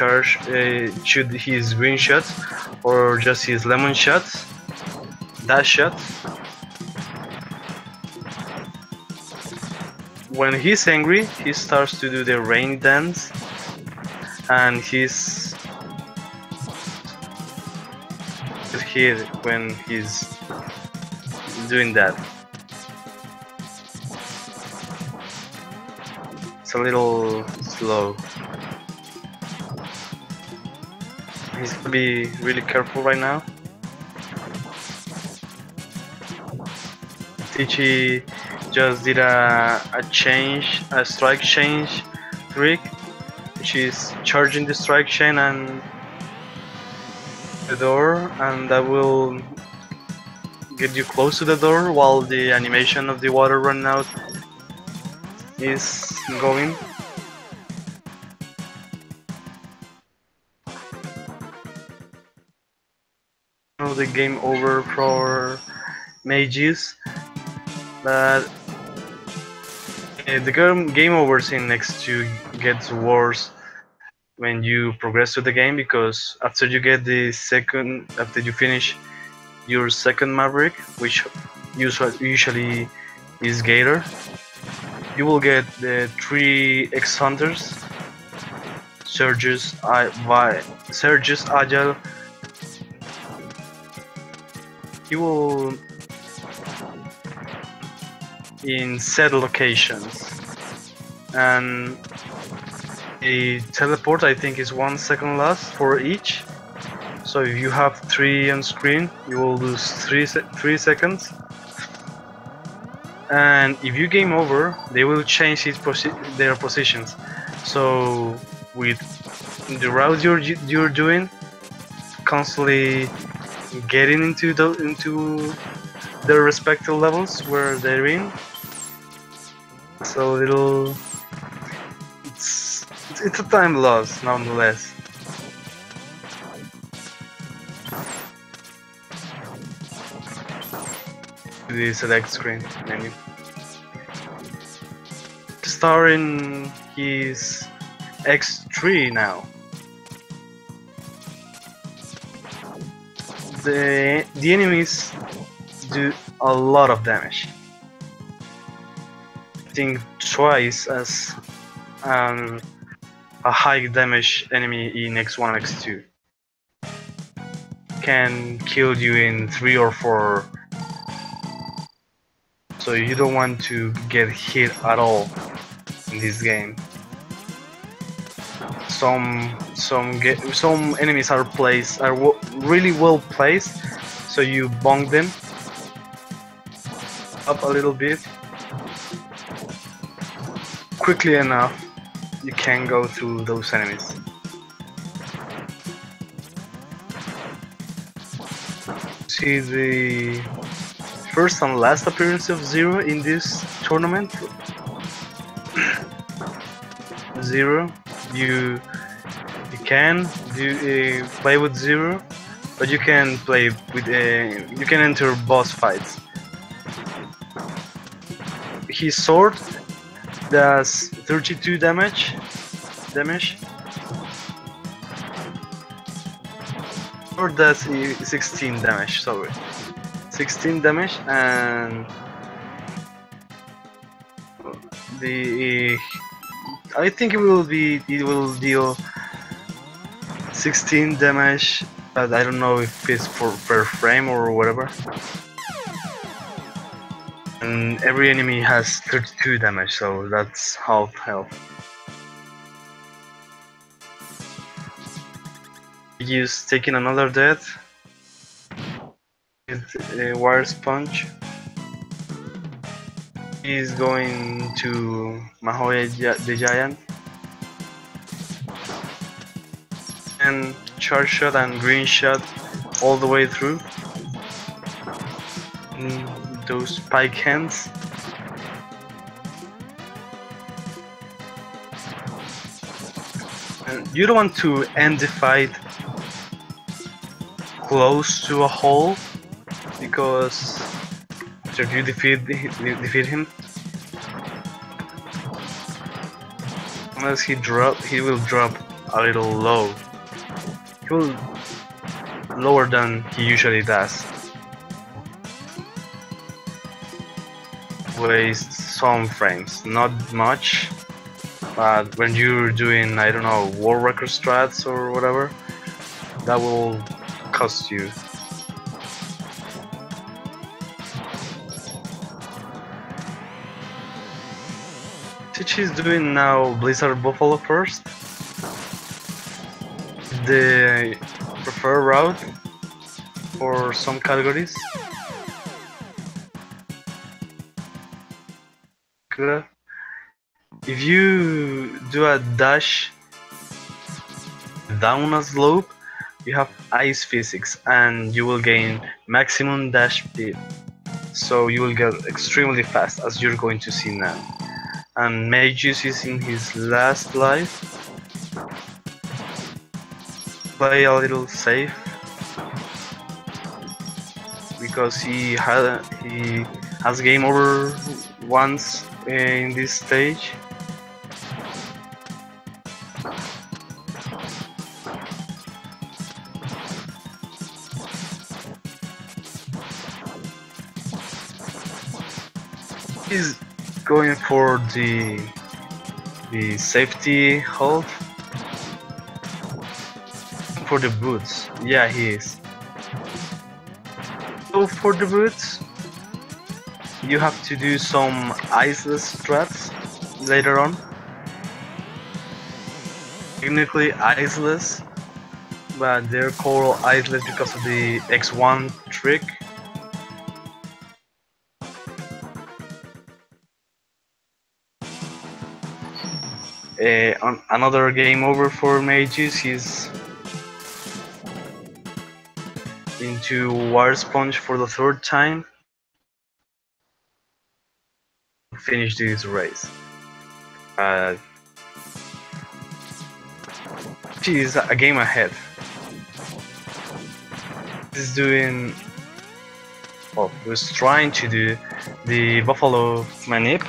shoot his green shots or just his lemon shots. Dash shot. When he's angry, he starts to do the rain dance, and he's hit when he's doing that. It's a little slow. He's gonna be really careful right now. Tchy just did a strike change trick, which is charging the strike chain and the door, and that will get you close to the door while the animation of the water run out is going. The game over for Mageius, but the game over scene next to gets worse when you progress to the game, because after you finish your second Maverick, which usually is Gator, you will get the 3 X Hunters, Surges, Agile. He will in set locations, and a teleport I think is 1 second last for each. So if you have 3 on screen, you will lose 3 seconds. And if you game over, they will change their positions. So with the route you're doing, constantly getting into their respective levels where they're in. It's a little. It's a time loss nonetheless. The select screen menu. Starting his X3 now. The enemies do a lot of damage. I think twice as a high damage enemy in X1, X2. Can kill you in 3 or 4. So you don't want to get hit at all in this game. Some enemies are really well placed, so you bonk them up a little bit quickly enough. You can go through those enemies. See the first and last appearance of Zero in this tournament. Zero, you can play with Zero, but you can play with you can enter boss fights. His sword does 32 damage. Or does 16 damage. Sorry, 16 damage, and I think it will deal 16 damage, but I don't know if it's per frame or whatever. and every enemy has 32 damage, so that's half health. He's taking another death with a wire sponge. He's going to Mageius the Giant, and charge shot and green shot all the way through. Those spike hands. And you don't want to end the fight close to a hole, because after you defeat him, unless he will drop a little low. He will lower than he usually does. Waste some frames, not much, but when you're doing, I don't know, war record strats or whatever, that will cost you. Tchy is doing now Blizzard Buffalo first, the preferred route for some categories. If you do a dash down a slope, you have ice physics and you will gain maximum dash speed, so you will get extremely fast, as you're going to see now. And Mageius is in his last life. Play a little safe, because he has game over once in this stage. He's going for the safety hold for the boots. Yeah, he is. So for the boots, you have to do some iceless strats later on. Technically iceless, but they're called iceless because of the X1 trick. On another game over for Mageius. He's into Wire Sponge for the third time. Finish this race. He's a game ahead. He's doing, well, he was trying to do the Buffalo manip.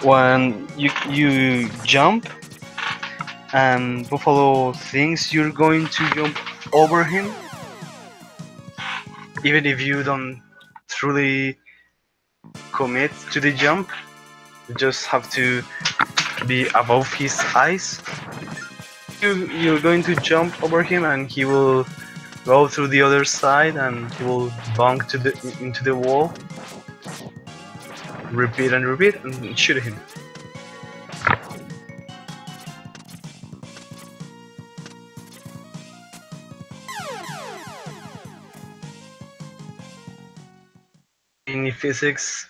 When you jump and Buffalo thinks you're going to jump over him, even if you don't truly commit to the jump, you just have to be above his eyes. You're going to jump over him and he will go through the other side and he will bonk into the wall. Repeat and repeat and shoot him. Any physics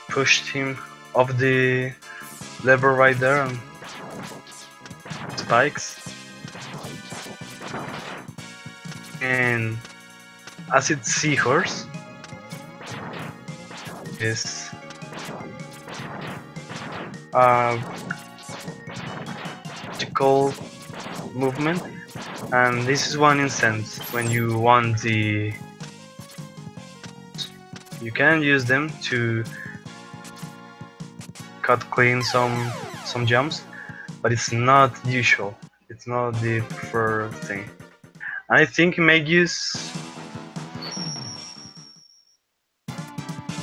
pushed him off the lever right there and spikes. And acid seahorse is vertical movement, and this is one instance when you want the, you can use them to cut clean some jumps, but it's not usual. It's not the preferred thing. And I think Mageius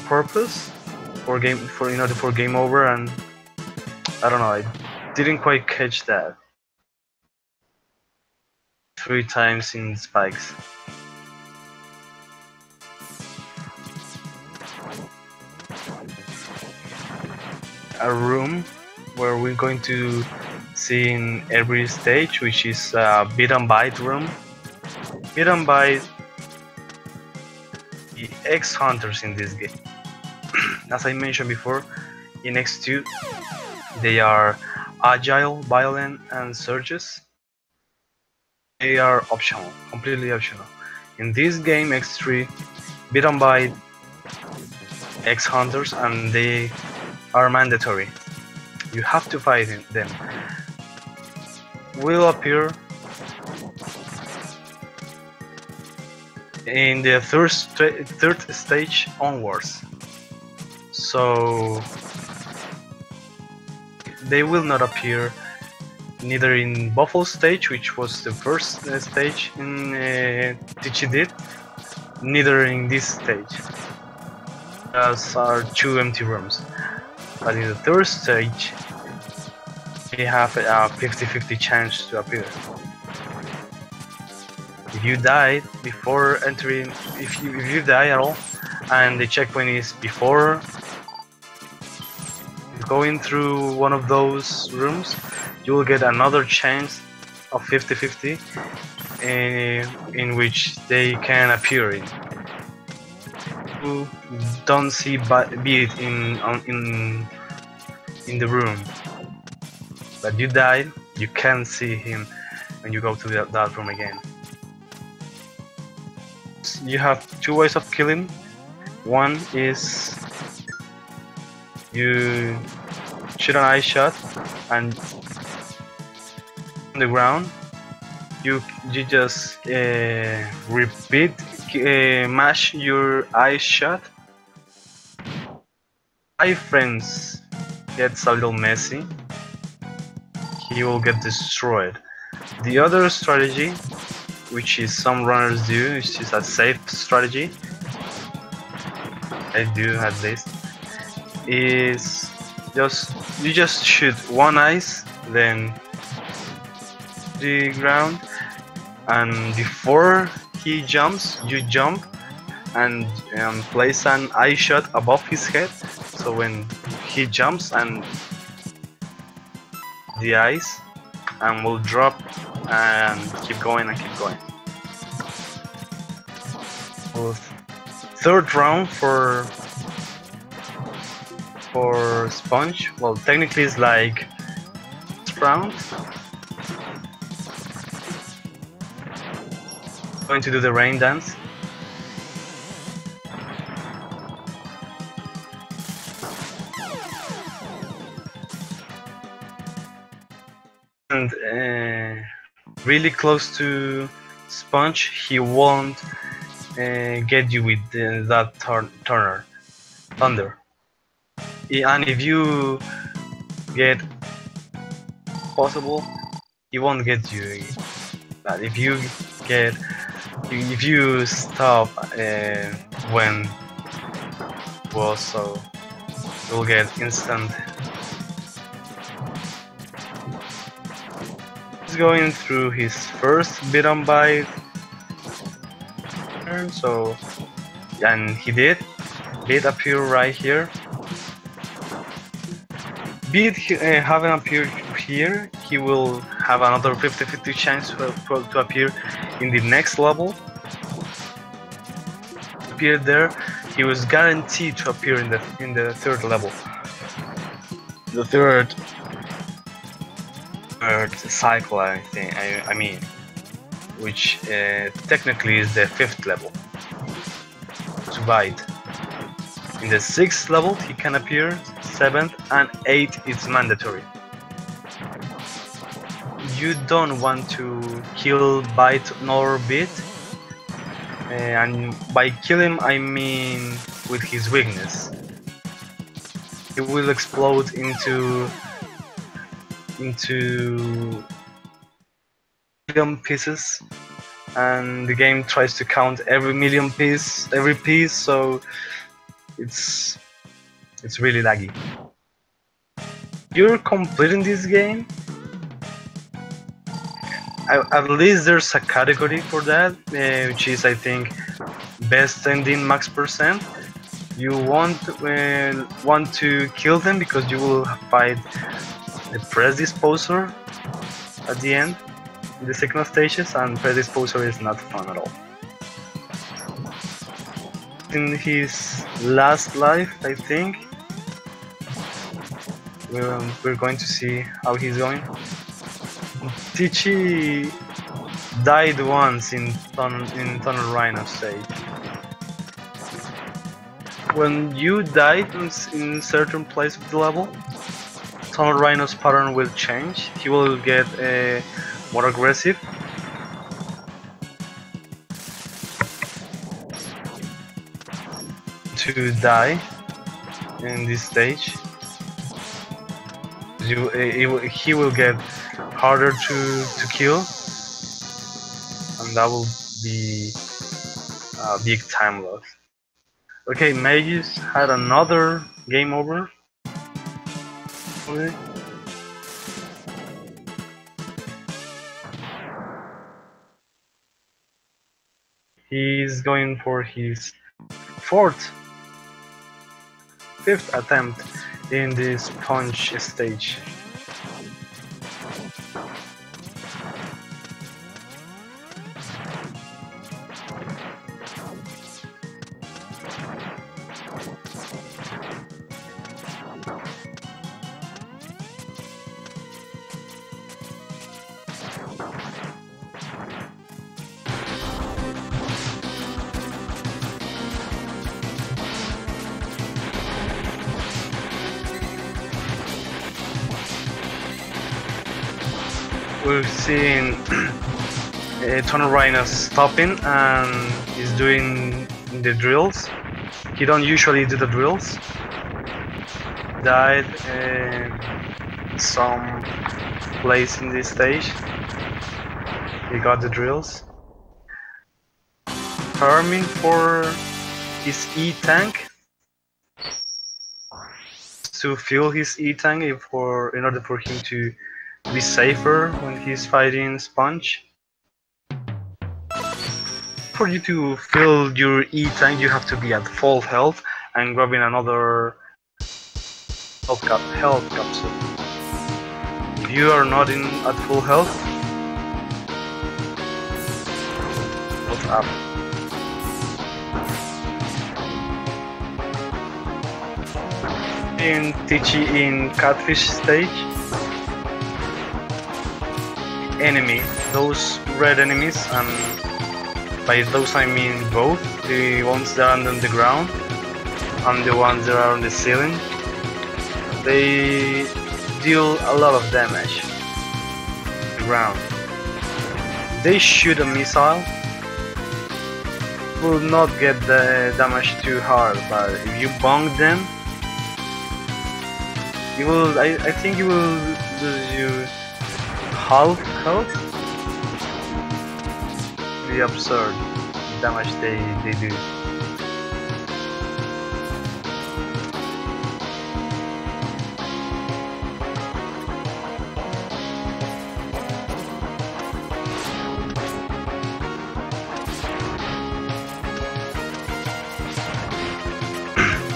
purpose for game over, and I don't know, I didn't quite catch that. 3 times in spikes. a room where we're going to see in every stage, which is a beat and bite room. Beat and bite the X hunters in this game. As I mentioned before, in X2 they are agile, violent, and surges. They are optional, completely optional. In this game, X3, beat and bite X hunters, and they are mandatory. You have to fight them. Will appear in the third stage onwards. So they will not appear neither in Buffalo stage, which was the first stage in Tchy did, neither in this stage. Those are two empty rooms. But in the third stage, they have a 50-50 chance to appear. If you die before entering, if you die at all, and the checkpoint is before going through one of those rooms, you will get another chance of 50-50 in which they can appear in. You don't see Beat in the room, but you died, you can't see him when you go to that room again. You have two ways of killing. One is you shoot an eye shot and on the ground you just repeat mash your eye shot. 5 frames gets a little messy, he will get destroyed. The other strategy, which is some runners do, which is a safe strategy, I do at least, is you just shoot one ice, then the ground, and before he jumps, you jump and place an eye shot above his head. So when he jumps and the ice, and will drop and keep going and keep going. So, third round for Sponge. Well, technically it's like round. Going to do the rain dance. And really close to Sponge, he won't get you with that thunder. And if you get possible, he won't get you. But if you stop when was, so you'll get instant. He's going through his first beat and bite turn, so, and he did. Beat appear right here. Beat haven't appeared here, he will have another 50-50 chance to appear in the next level. Appeared there, he was guaranteed to appear in the third level. The third cycle, I think. I mean, which technically is the 5th level to bite. In the 6th level, he can appear. 7th and 8th is mandatory. You don't want to kill Bite nor Beat, and by kill him I mean with his weakness. He will explode into million pieces, and the game tries to count every piece, so it's really laggy. You're completing this game, at least there's a category for that, which is, I think, best ending max %. You won't want to kill them because you will fight the predisposer at the end in the second stages, and predisposer is not fun at all. In his last life, I think, we're going to see how he's going. Tchy died once in Tunnel Rhino stage. When you die in certain place of the level, Tunnel Rhino's pattern will change. He will get more aggressive. To die in this stage, he will get harder to kill, and that will be a big time loss. Okay, Mageius had another game over. Okay. He's going for his fifth attempt in this punch stage. We're seeing Tunnel Rhino stopping and he's doing the drills. He don't usually do the drills. Died in some place in this stage. He got the drills. Farming for his E-tank to fill his E-tank in order for him to be safer when he's fighting Sponge. For you to fill your E-tank, you have to be at full health and grabbing another health capsule. If you are not at full health, health up. In Tchy in Catfish stage, enemy, those red enemies, and by those I mean both, the ones that are on the ground and the ones that are on the ceiling, they deal a lot of damage on the ground. They shoot a missile, will not get the damage too hard, but if you bonk them, you will, I think you will lose your half health. Really absurd damage they do.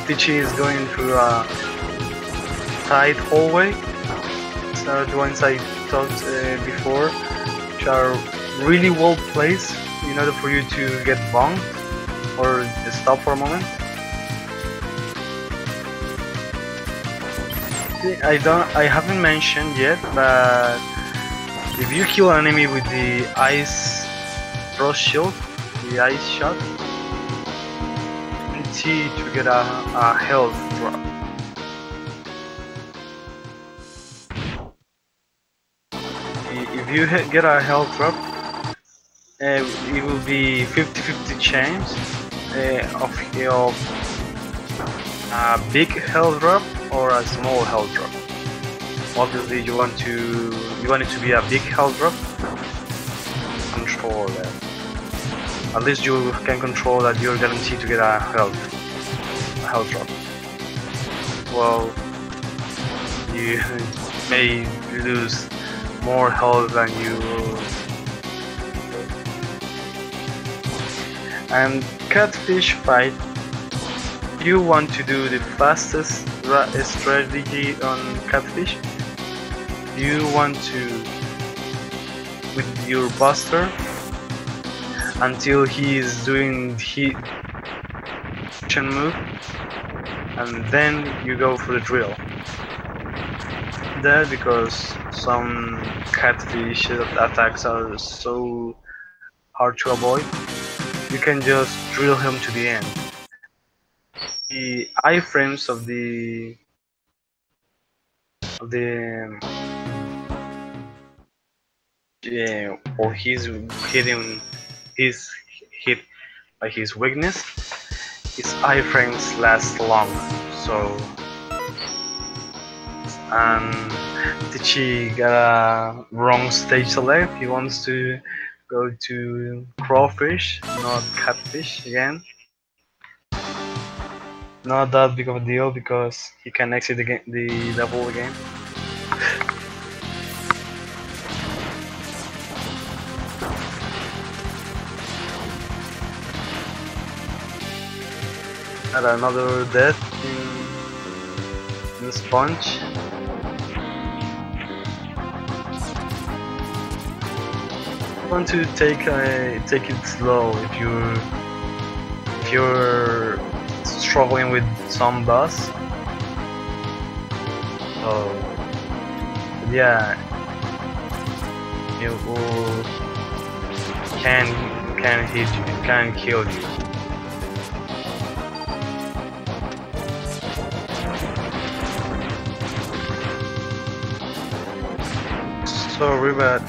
Tchy is going through a tight hallway. So the ones I talked before, which are really well placed in order for you to get bonked or stop for a moment. I haven't mentioned yet, but if you kill an enemy with the ice frost shield, the ice shot, Tchy to get a health drop. If you get a health drop, it will be 50-50 chance of a big health drop or a small health drop. Obviously, you want it to be a big health drop. Control that. At least you can control that you're guaranteed to get a health drop. Well, you may lose more health than you will. And Catfish fight, you want to do the fastest strategy on Catfish, you want to with your Buster until he is doing his action move, and then you go for the drill. That because some Catfish attacks are so hard to avoid, you can just drill him to the end. The iframes of the or he's hit by his weakness, his iframes last long. So and Tchy got a wrong stage select. He wants to go to crawfish, not catfish again. Not that big of a deal because he can exit the level again. And another death in the sponge. You want to take it slow if you're struggling with some boss. So yeah, it will can hit you, can kill you. Sorry, but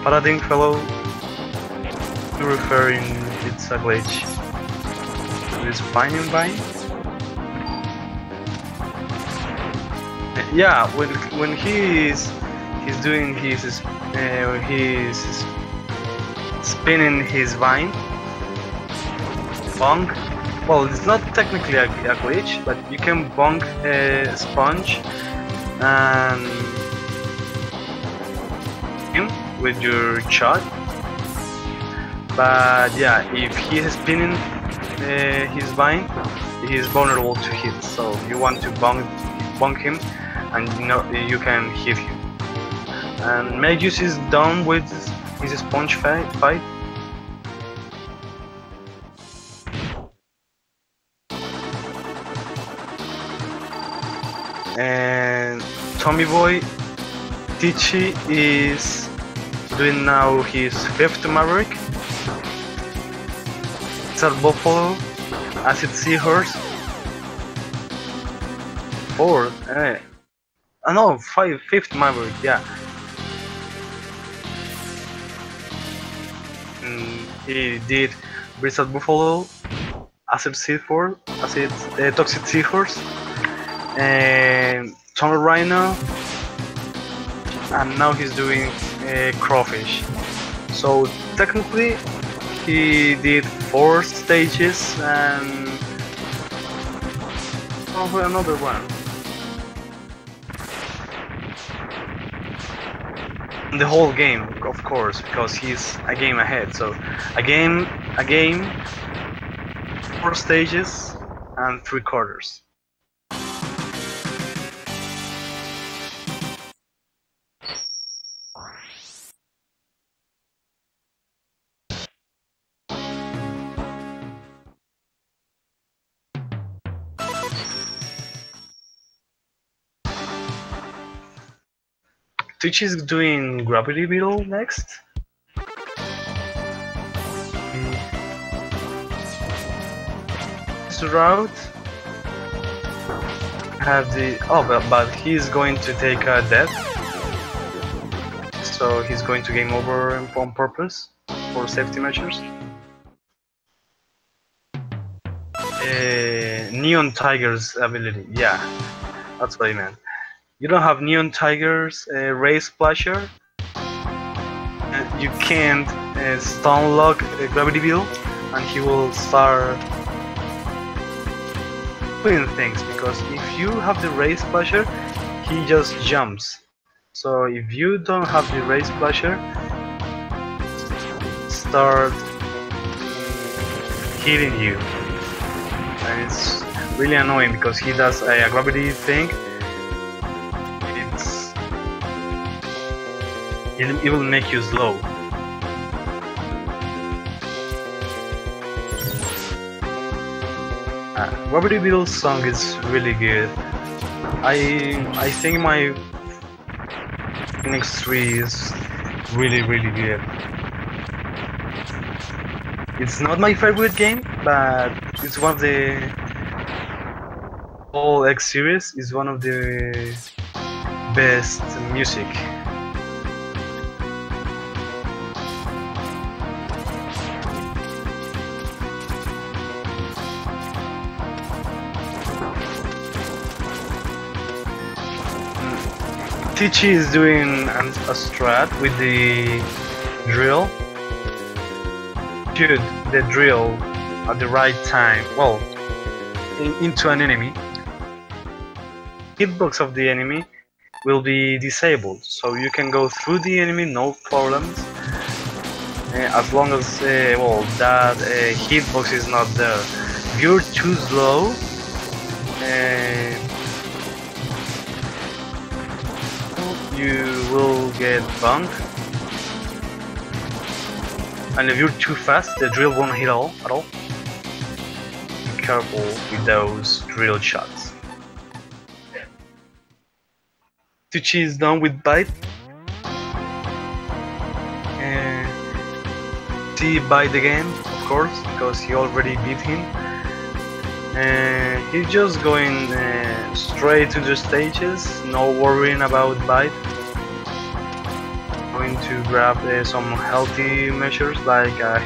Paradigm Fellow referring it's a glitch. Is fine and fine. Yeah, when he's doing he's spinning his vine bonk. Well, it's not technically a glitch, but you can bonk a sponge and him with your shot. But yeah, if he is spinning his vine, he is vulnerable to hit, so you want to bonk him and you can hit him. And Mageius is done with his sponge fight. And Tommy Boy Tchy is doing now his 5th Maverick. Buffalo, Acid Seahorse, 4th, no, 5th Maverick, yeah. He did Blizzard Buffalo, Acid Seahorse, Toxic Seahorse, and Tunnel Rhino, and now he's doing Crawfish. So technically, he did 4 stages and another one. The whole game, of course, because he's a game ahead. So a game, 4 stages and 3 quarters. Tchy is doing Gravity Beetle next. This route have the but he's going to take a death, so he's going to game over on purpose for safety measures. Neon Tiger's ability, yeah, that's what I meant. You don't have Neon Tiger's Ray Splasher. You can't stun lock Gravity Beetle, and he will start doing things, because if you have the Ray Splasher, he just jumps. So if you don't have the Ray Splasher, start hitting you. and it's really annoying because he does a gravity thing. It will make you slow. Gravity Beetle's song is really good. I think my MMX 3 is really good. It's not my favorite game, but it's one of the whole X series is one of the best music. Tchy is doing a strat with the drill. Shoot the drill at the right time, well, into an enemy. Hitbox of the enemy will be disabled, so you can go through the enemy no problems, as long as well, that hitbox is not there. If you're too slow, you will get bumped, and if you're too fast, the drill won't hit at all. Be careful with those drill shots. Tchy is done with bite. He bite again, of course, because he already beat him. He's just going straight to the stages, no worrying about bite. Going to grab some healthy measures like a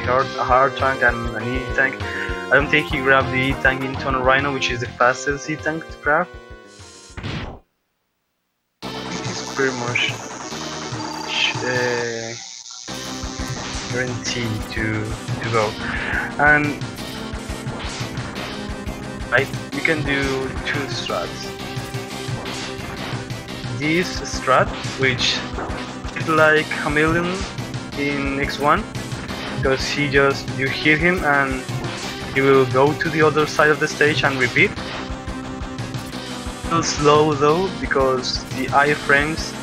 heart tank and an E tank. I don't think he grabbed the E tank into a Rhino, which is the fastest E tank to grab. It's pretty much guaranteed to go. And you can do two strats. This strat, which is like Chameleon in X1, because you hit him and he will go to the other side of the stage and repeat. A little slow though, because the iframes,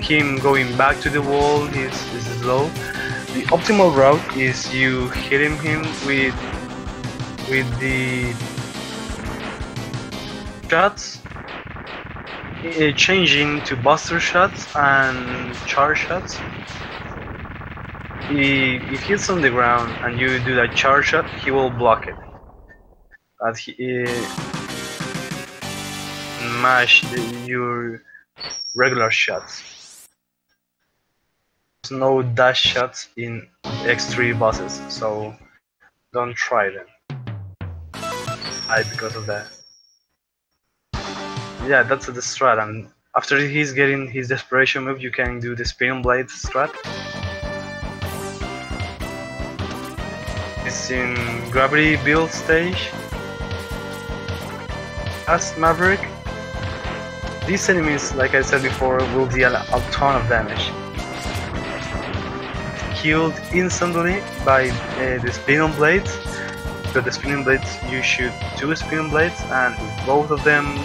him going back to the wall is slow. The optimal route is you hit him with the shots, changing to buster shots and charge shots. If he's on the ground and you do that charge shot, he will block it. But he mash your regular shots. There's no dash shots in X3 bosses, so don't try them. Because of that. Yeah, that's the strat, and after he's getting his desperation move, you can do the spin blade strat. It's in gravity build stage. As Maverick, these enemies, like I said before, will deal a ton of damage. Killed instantly by the spin blades. With the spinning blades, you shoot two spinning blades, and if both of them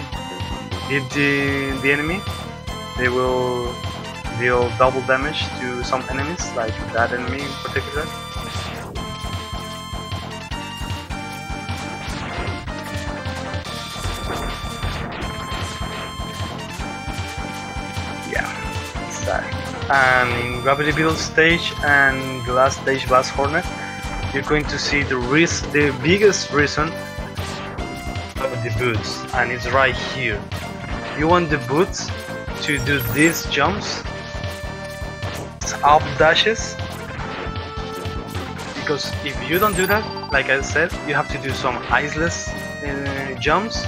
hit the enemy, they will deal double damage to some enemies, like that enemy in particular. Yeah, it's that. And in Gravity Build stage and the last stage, Blast Hornet, you're going to see the biggest reason of the boots, and it's right here. You want the boots to do these jumps, up dashes, because if you don't do that, like I said, you have to do some iceless jumps.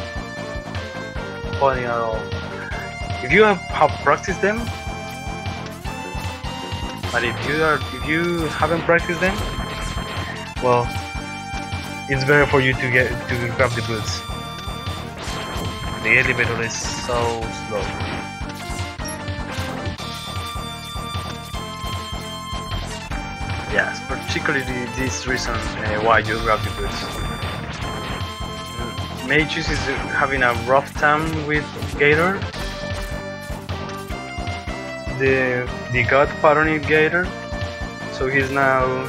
Funny at all. If you have practiced them, but if you haven't practiced them, well, it's better for you to grab the boots. The elevator is so slow. Yes, particularly this reason why you grab the boots. Mageius is having a rough time with Gator. The god pattern Gator. So he's now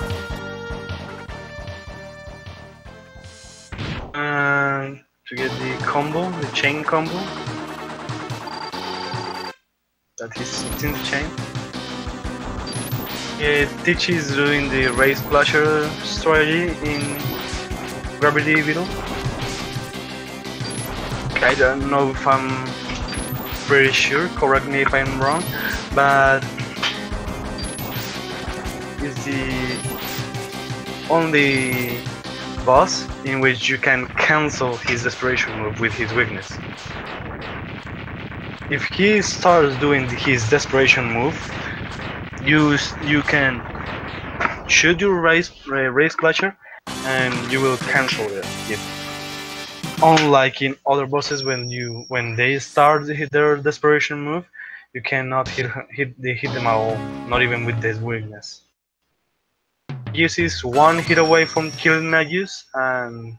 to get the combo, the chain combo. That he's in the chain. Tchy is doing the race clasher strategy in Gravity Beetle. I don't know if I'm pretty sure, correct me if I'm wrong, but it's the only boss in which you can cancel his desperation move with his weakness. If he starts doing his desperation move, you can shoot your race clasher and you will cancel it. Unlike in other bosses, when they start their desperation move, you cannot hit them at all, not even with this weakness. Mageius is one hit away from killing Mageius, and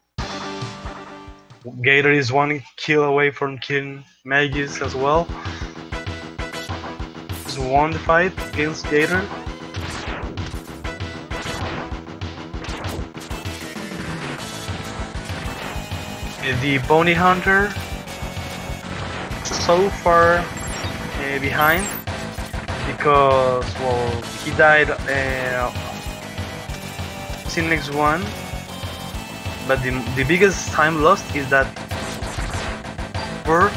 Gator is one kill away from killing Mageius as well. Just won the fight against Gator. The bounty hunter so far behind because, well, he died in next one, but the biggest time lost is that we're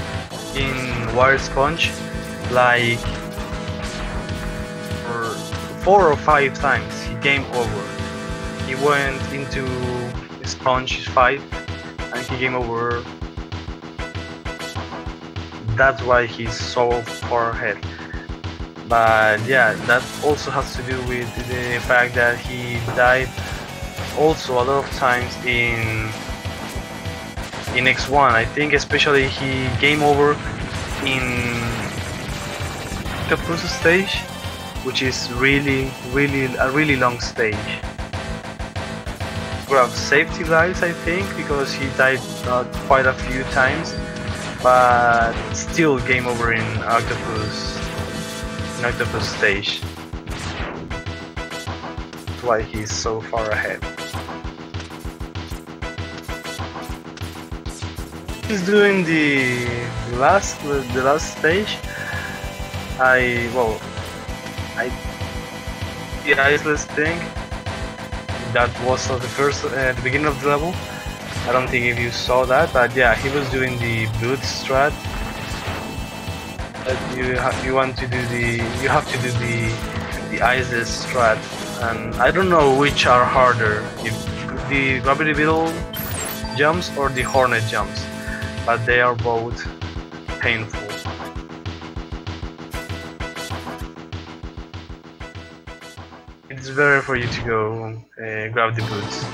in Wire Sponge like for 4 or 5 times he game over. He went into Sponge fight and he game over. That's why he's so far ahead. But yeah, that also has to do with the fact that he died also a lot of times in X1. I think especially he game over in Octopus stage, which is a really long stage. Grab safety lives, I think, because he died quite a few times, but still game over in Octopus stage. That's why he's so far ahead. He's doing the last stage. The iceless thing. That was at the beginning of the level. I don't think if you saw that, but yeah, he was doing the boot strat. You have to do the iceless strat, and I don't know which are harder, if the Gravity Beetle jumps or the Hornet jumps, but they are both painful. It's better for you to go grab the boots.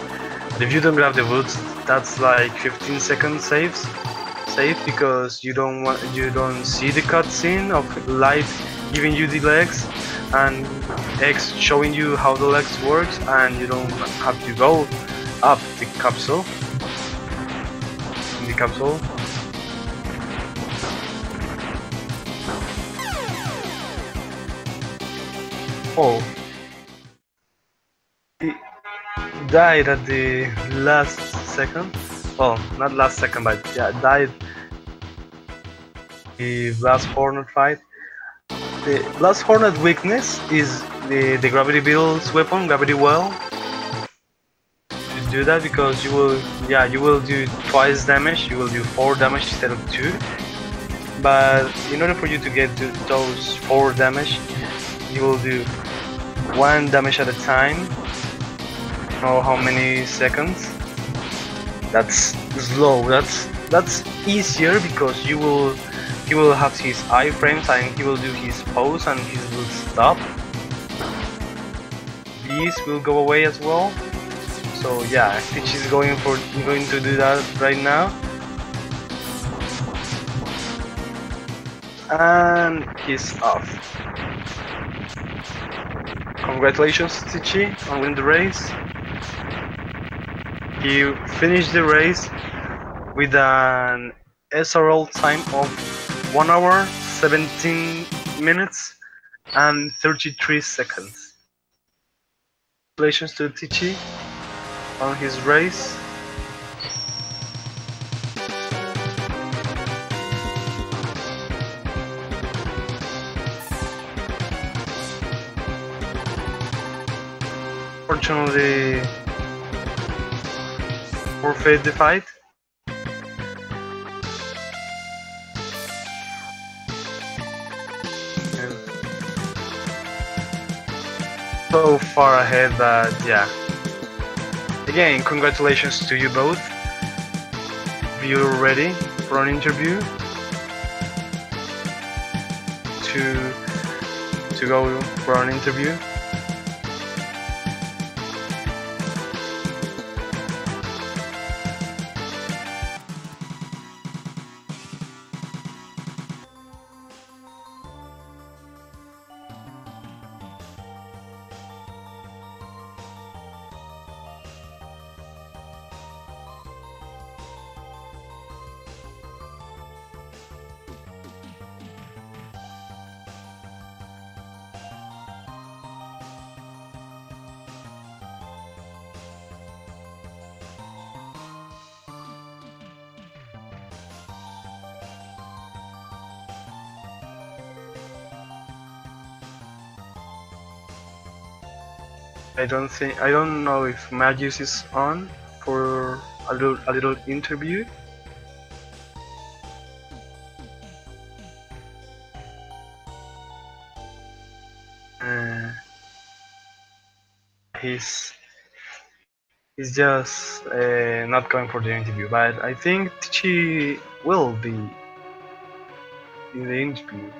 But if you don't grab the boots, that's like 15 second safe because you don't see the cutscene of Light giving you the legs and X showing you how the legs works, and you don't have to go up the capsule. Oh. He died at the last second. Well, not last second, but yeah, died the last Hornet fight. The last Hornet weakness is the Gravity Beetle's weapon, Gravity Well. You do that because you will do twice damage. You will do 4 damage instead of 2. But in order for you to get to those 4 damage, you will do 1 damage at a time. Know how many seconds? That's slow. That's easier because he will have his iframes and he will do his pose and he will stop. These will go away as well. So yeah, Tchy is going to do that right now. And he's off. Congratulations, Tchy, on winning the race. He finished the race with an SRL time of 1 hour, 17 minutes, and 33 seconds. Congratulations to Tchy on his race. Fortunately, forfeit the fight. And so far ahead, but yeah. Again, congratulations to you both. If you're ready for an interview, to go for an interview. I don't know if Mageius is on for a little interview. He's just not going for the interview, but I think Tchy will be in the interview.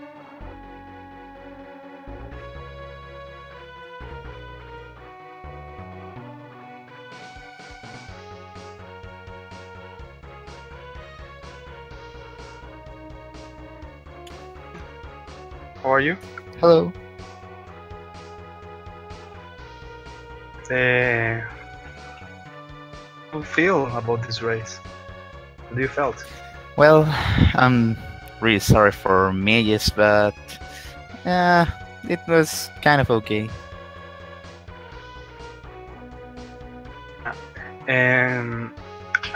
How are you? Hello. How do you feel about this race? How do you felt? Well, I'm really sorry for Mageius, but it was kind of okay. And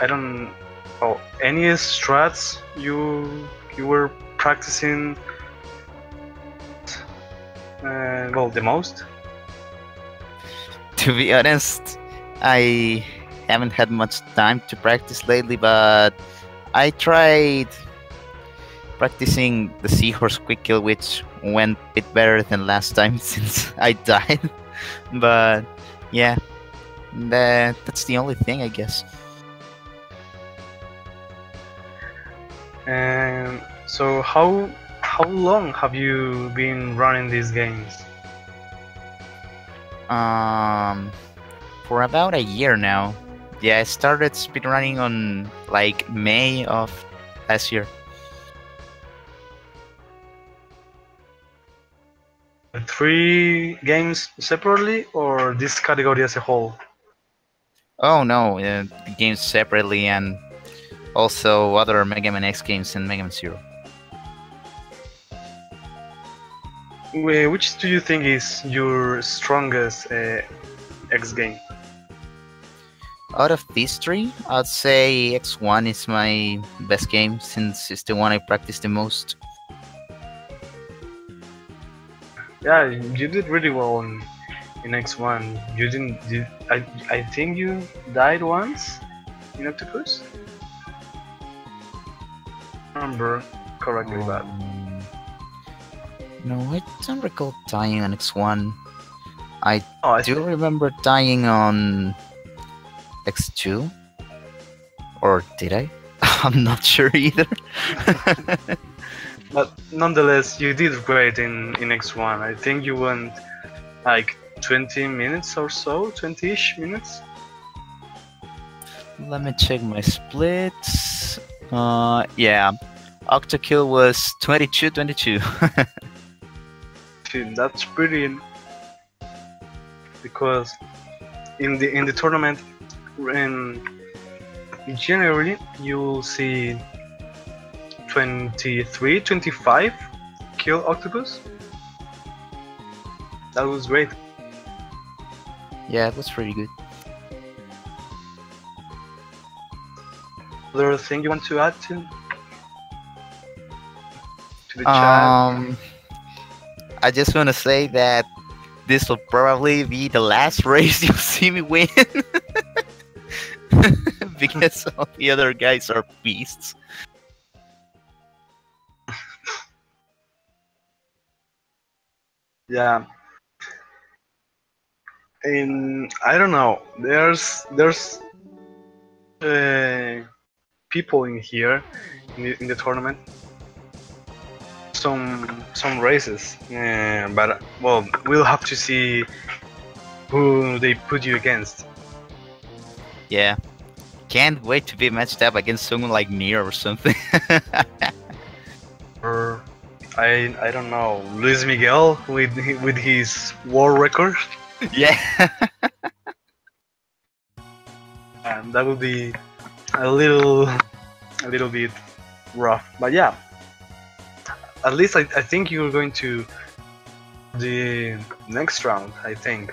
I don't. Oh, any strats you were practicing? Well, the most. To be honest, I haven't had much time to practice lately, but I tried practicing the seahorse quick kill, which went a bit better than last time since I died. But yeah, that's the only thing, I guess. And so, how long have you been running these games? For about a year now. Yeah, I started speedrunning on like May of last year. 3 games separately, or this category as a whole? Oh no, the games separately and also other Mega Man X games and Mega Man Zero. Which do you think is your strongest X game? Out of these three, I'd say X1 is my best game since it's the one I practice the most. Yeah, you did really well in X1. You didn't. I think you died once in Octopus. Remember correctly, but no, I don't recall dying on X1. I I do remember dying on X2, or did I? I'm not sure either. But nonetheless, you did great in X1. I think you went like 20 minutes or so, 20-ish minutes. Let me check my splits. Yeah, Octokill was 22-22. That's brilliant. Because in the tournament, generally you'll see 23, 25 kill octopus. That was great. Yeah, it was pretty good. Other thing you want to add to the chat? I just want to say that this will probably be the last race you'll see me win. Because all the other guys are beasts. Yeah. And I don't know. There's people in here in the tournament. Some races, but well, we'll have to see who they put you against. Yeah. Can't wait to be matched up against someone like Nier or something. Or I don't know, Luis Miguel with his world record. Yeah. And that would be a little bit rough, but yeah, at least I think you're going to the next round. I think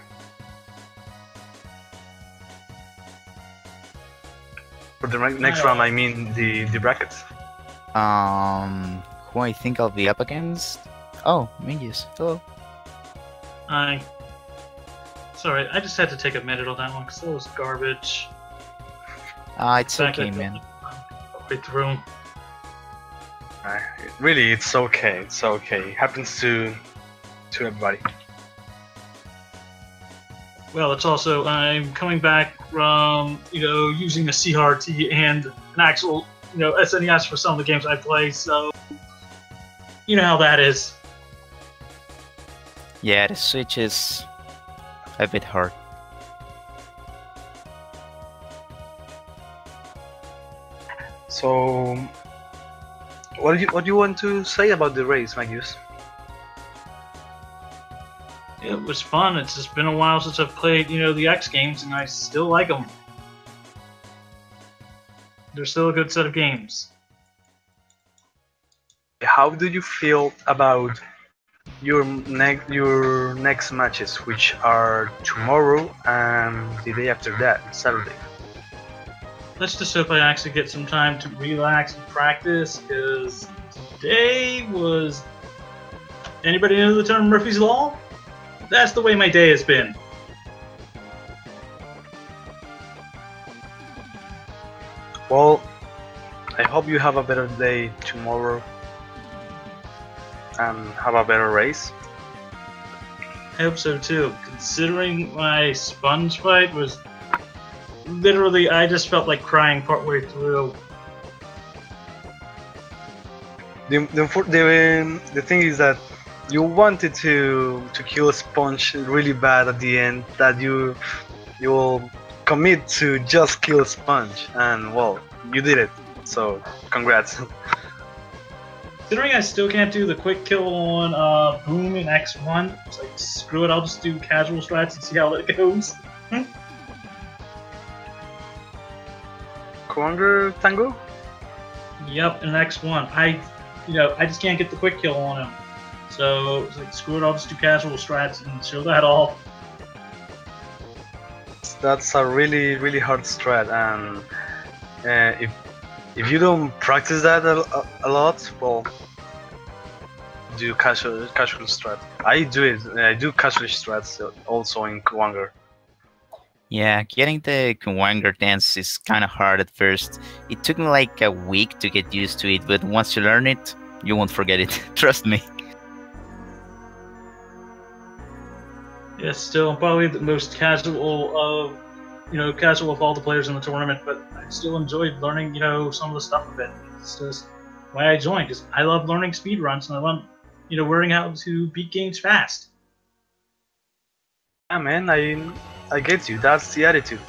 for the next round, I mean the brackets. Who I think I'll be up against? Oh, Mageius. Hello. Hi. Sorry, I just had to take a minute on that one because that was garbage. It's okay, man. Way through. Really, it's okay. It's okay. It happens to everybody. Well, it's also I'm coming back from using a CRT and an actual SNES for some of the games I play, so you know how that is. Yeah, the Switch is a bit hard. So, what do you want to say about the race, Mageius? It was fun. It's just been a while since I've played, the X games, and I still like them. They're still a good set of games. How do you feel about your next matches, which are tomorrow and the day after that, Saturday? Let's just hope I actually get some time to relax and practice, because today was... Anybody know the term Murphy's Law? That's the way my day has been. Well, I hope you have a better day tomorrow and have a better race. I hope so too, considering my sponge fight was literally, I just felt like crying partway through. The thing is that you wanted to kill a sponge really bad at the end, that you will commit to just kill a sponge, and well, you did it. So congrats. Considering I still can't do the quick kill on Boom in X1, it's like screw it, I'll just do casual strats and see how it goes. Kwanger Tango? Yep, in X1. I just can't get the quick kill on him. So it's like screw it, I'll just do casual strats and show that off. That's a really hard strat, and if you don't practice that a lot, well, do casual strat. I do it. I do casual strats also in Kwanger. Yeah, getting the Kwanger dance is kind of hard at first. It took me like a week to get used to it, but once you learn it, you won't forget it. Trust me. Yeah, still probably the most casual of all the players in the tournament, but I still enjoyed learning, some of the stuff of it. It's just why I joined, because I love learning speedruns and I love, learning how to beat games fast. Yeah, man, I get you. That's the attitude.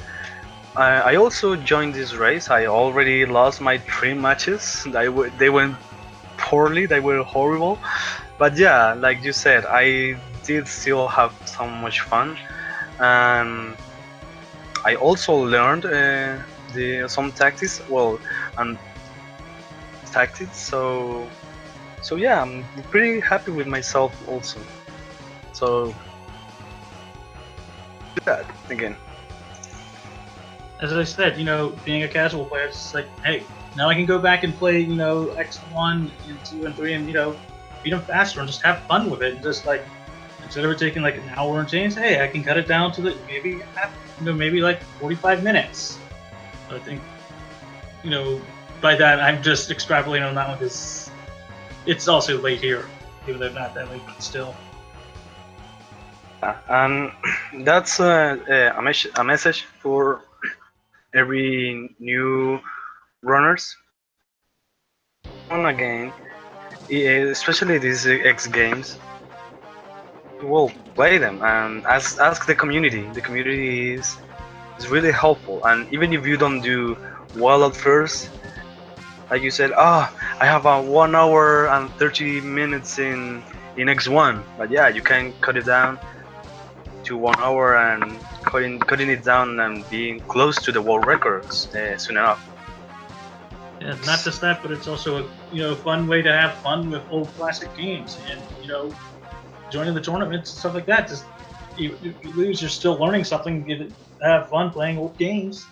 I also joined this race. I already lost my 3 matches. They went poorly. They were horrible. But yeah, like you said, I did still have so much fun, and I also learned some tactics. Well, and tactics. So yeah, I'm pretty happy with myself also. So that again. As I said, being a casual player, it's just like, hey, now I can go back and play, X1 and 2 and 3 and, beat them faster and just have fun with it. And just like, instead of it taking like an hour and change, hey, I can cut it down to maybe like 45 minutes. I think, by that, I'm just extrapolating on that one because it's also late here, even though not that late, but still. And that's a message for every new runners. On again, especially these X games. Well, play them and ask the community. The community is really helpful, and even if you don't do well at first, like you said, I have a 1 hour and 30 minutes in X1, but yeah, you can cut it down to 1 hour and cutting it down and being close to the world records soon enough. Yeah, not just that, but it's also a fun way to have fun with old classic games, and joining the tournaments and stuff like that. Just if you lose, you're still learning something. You have fun playing old games.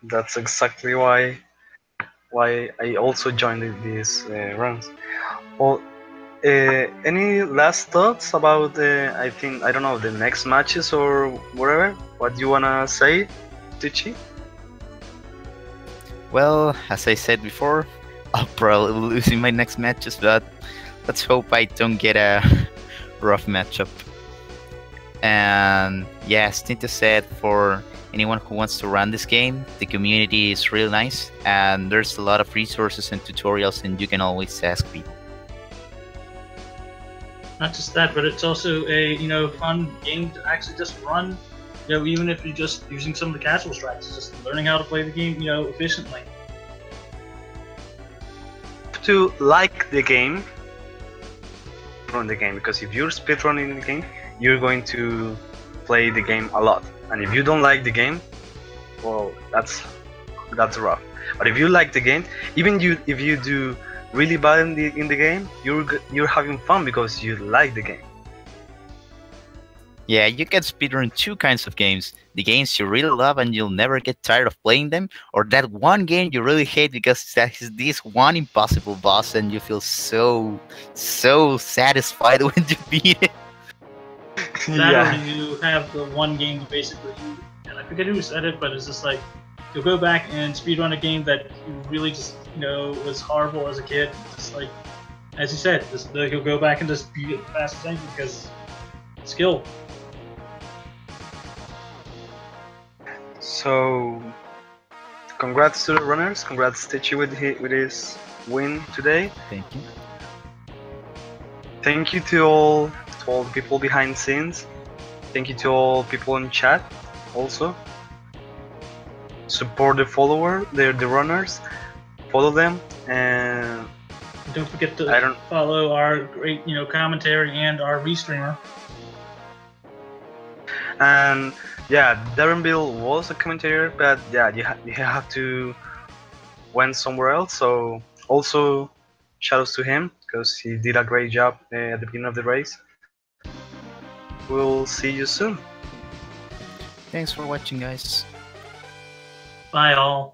That's exactly why I also joined these runs. Well, any last thoughts about I don't know, the next matches or whatever? What do you wanna say, Tchy? Well, as I said before, I'll probably lose in my next matches, but let's hope I don't get a rough matchup. And yeah, as Tinta said, for anyone who wants to run this game, the community is really nice, and there's a lot of resources and tutorials, and you can always ask people. Not just that, but it's also a fun game to actually just run. Even if you're just using some of the casual strategies, just learning how to play the game, efficiently. To like the game, run the game, because if you're speedrunning the game, you're going to play the game a lot, and if you don't like the game, well, that's rough. But if you like the game, even if you do really bad in the game, you're having fun because you like the game. Yeah, you can speedrun two kinds of games. The games you really love and you'll never get tired of playing them, or that one game you really hate because that is this one impossible boss and you feel so satisfied when you beat it. That or you have the one game you basically, and I forget who said it, but it's just like, you'll go back and speedrun a game that you really just, was horrible as a kid. Just like, as you said, you'll go back and just beat it fast as anything because skill. So, congrats to the runners. Congrats Tchy with his win today. Thank you. Thank you to all the people behind the scenes. Thank you to all people in chat. Also, support the the runners. Follow them, and don't forget to follow our great commentary and our restreamer. And yeah, Darren Bill was a commentator, but yeah, you have to went somewhere else. So also shoutouts to him because he did a great job at the beginning of the race. We'll see you soon. Thanks for watching, guys. Bye all.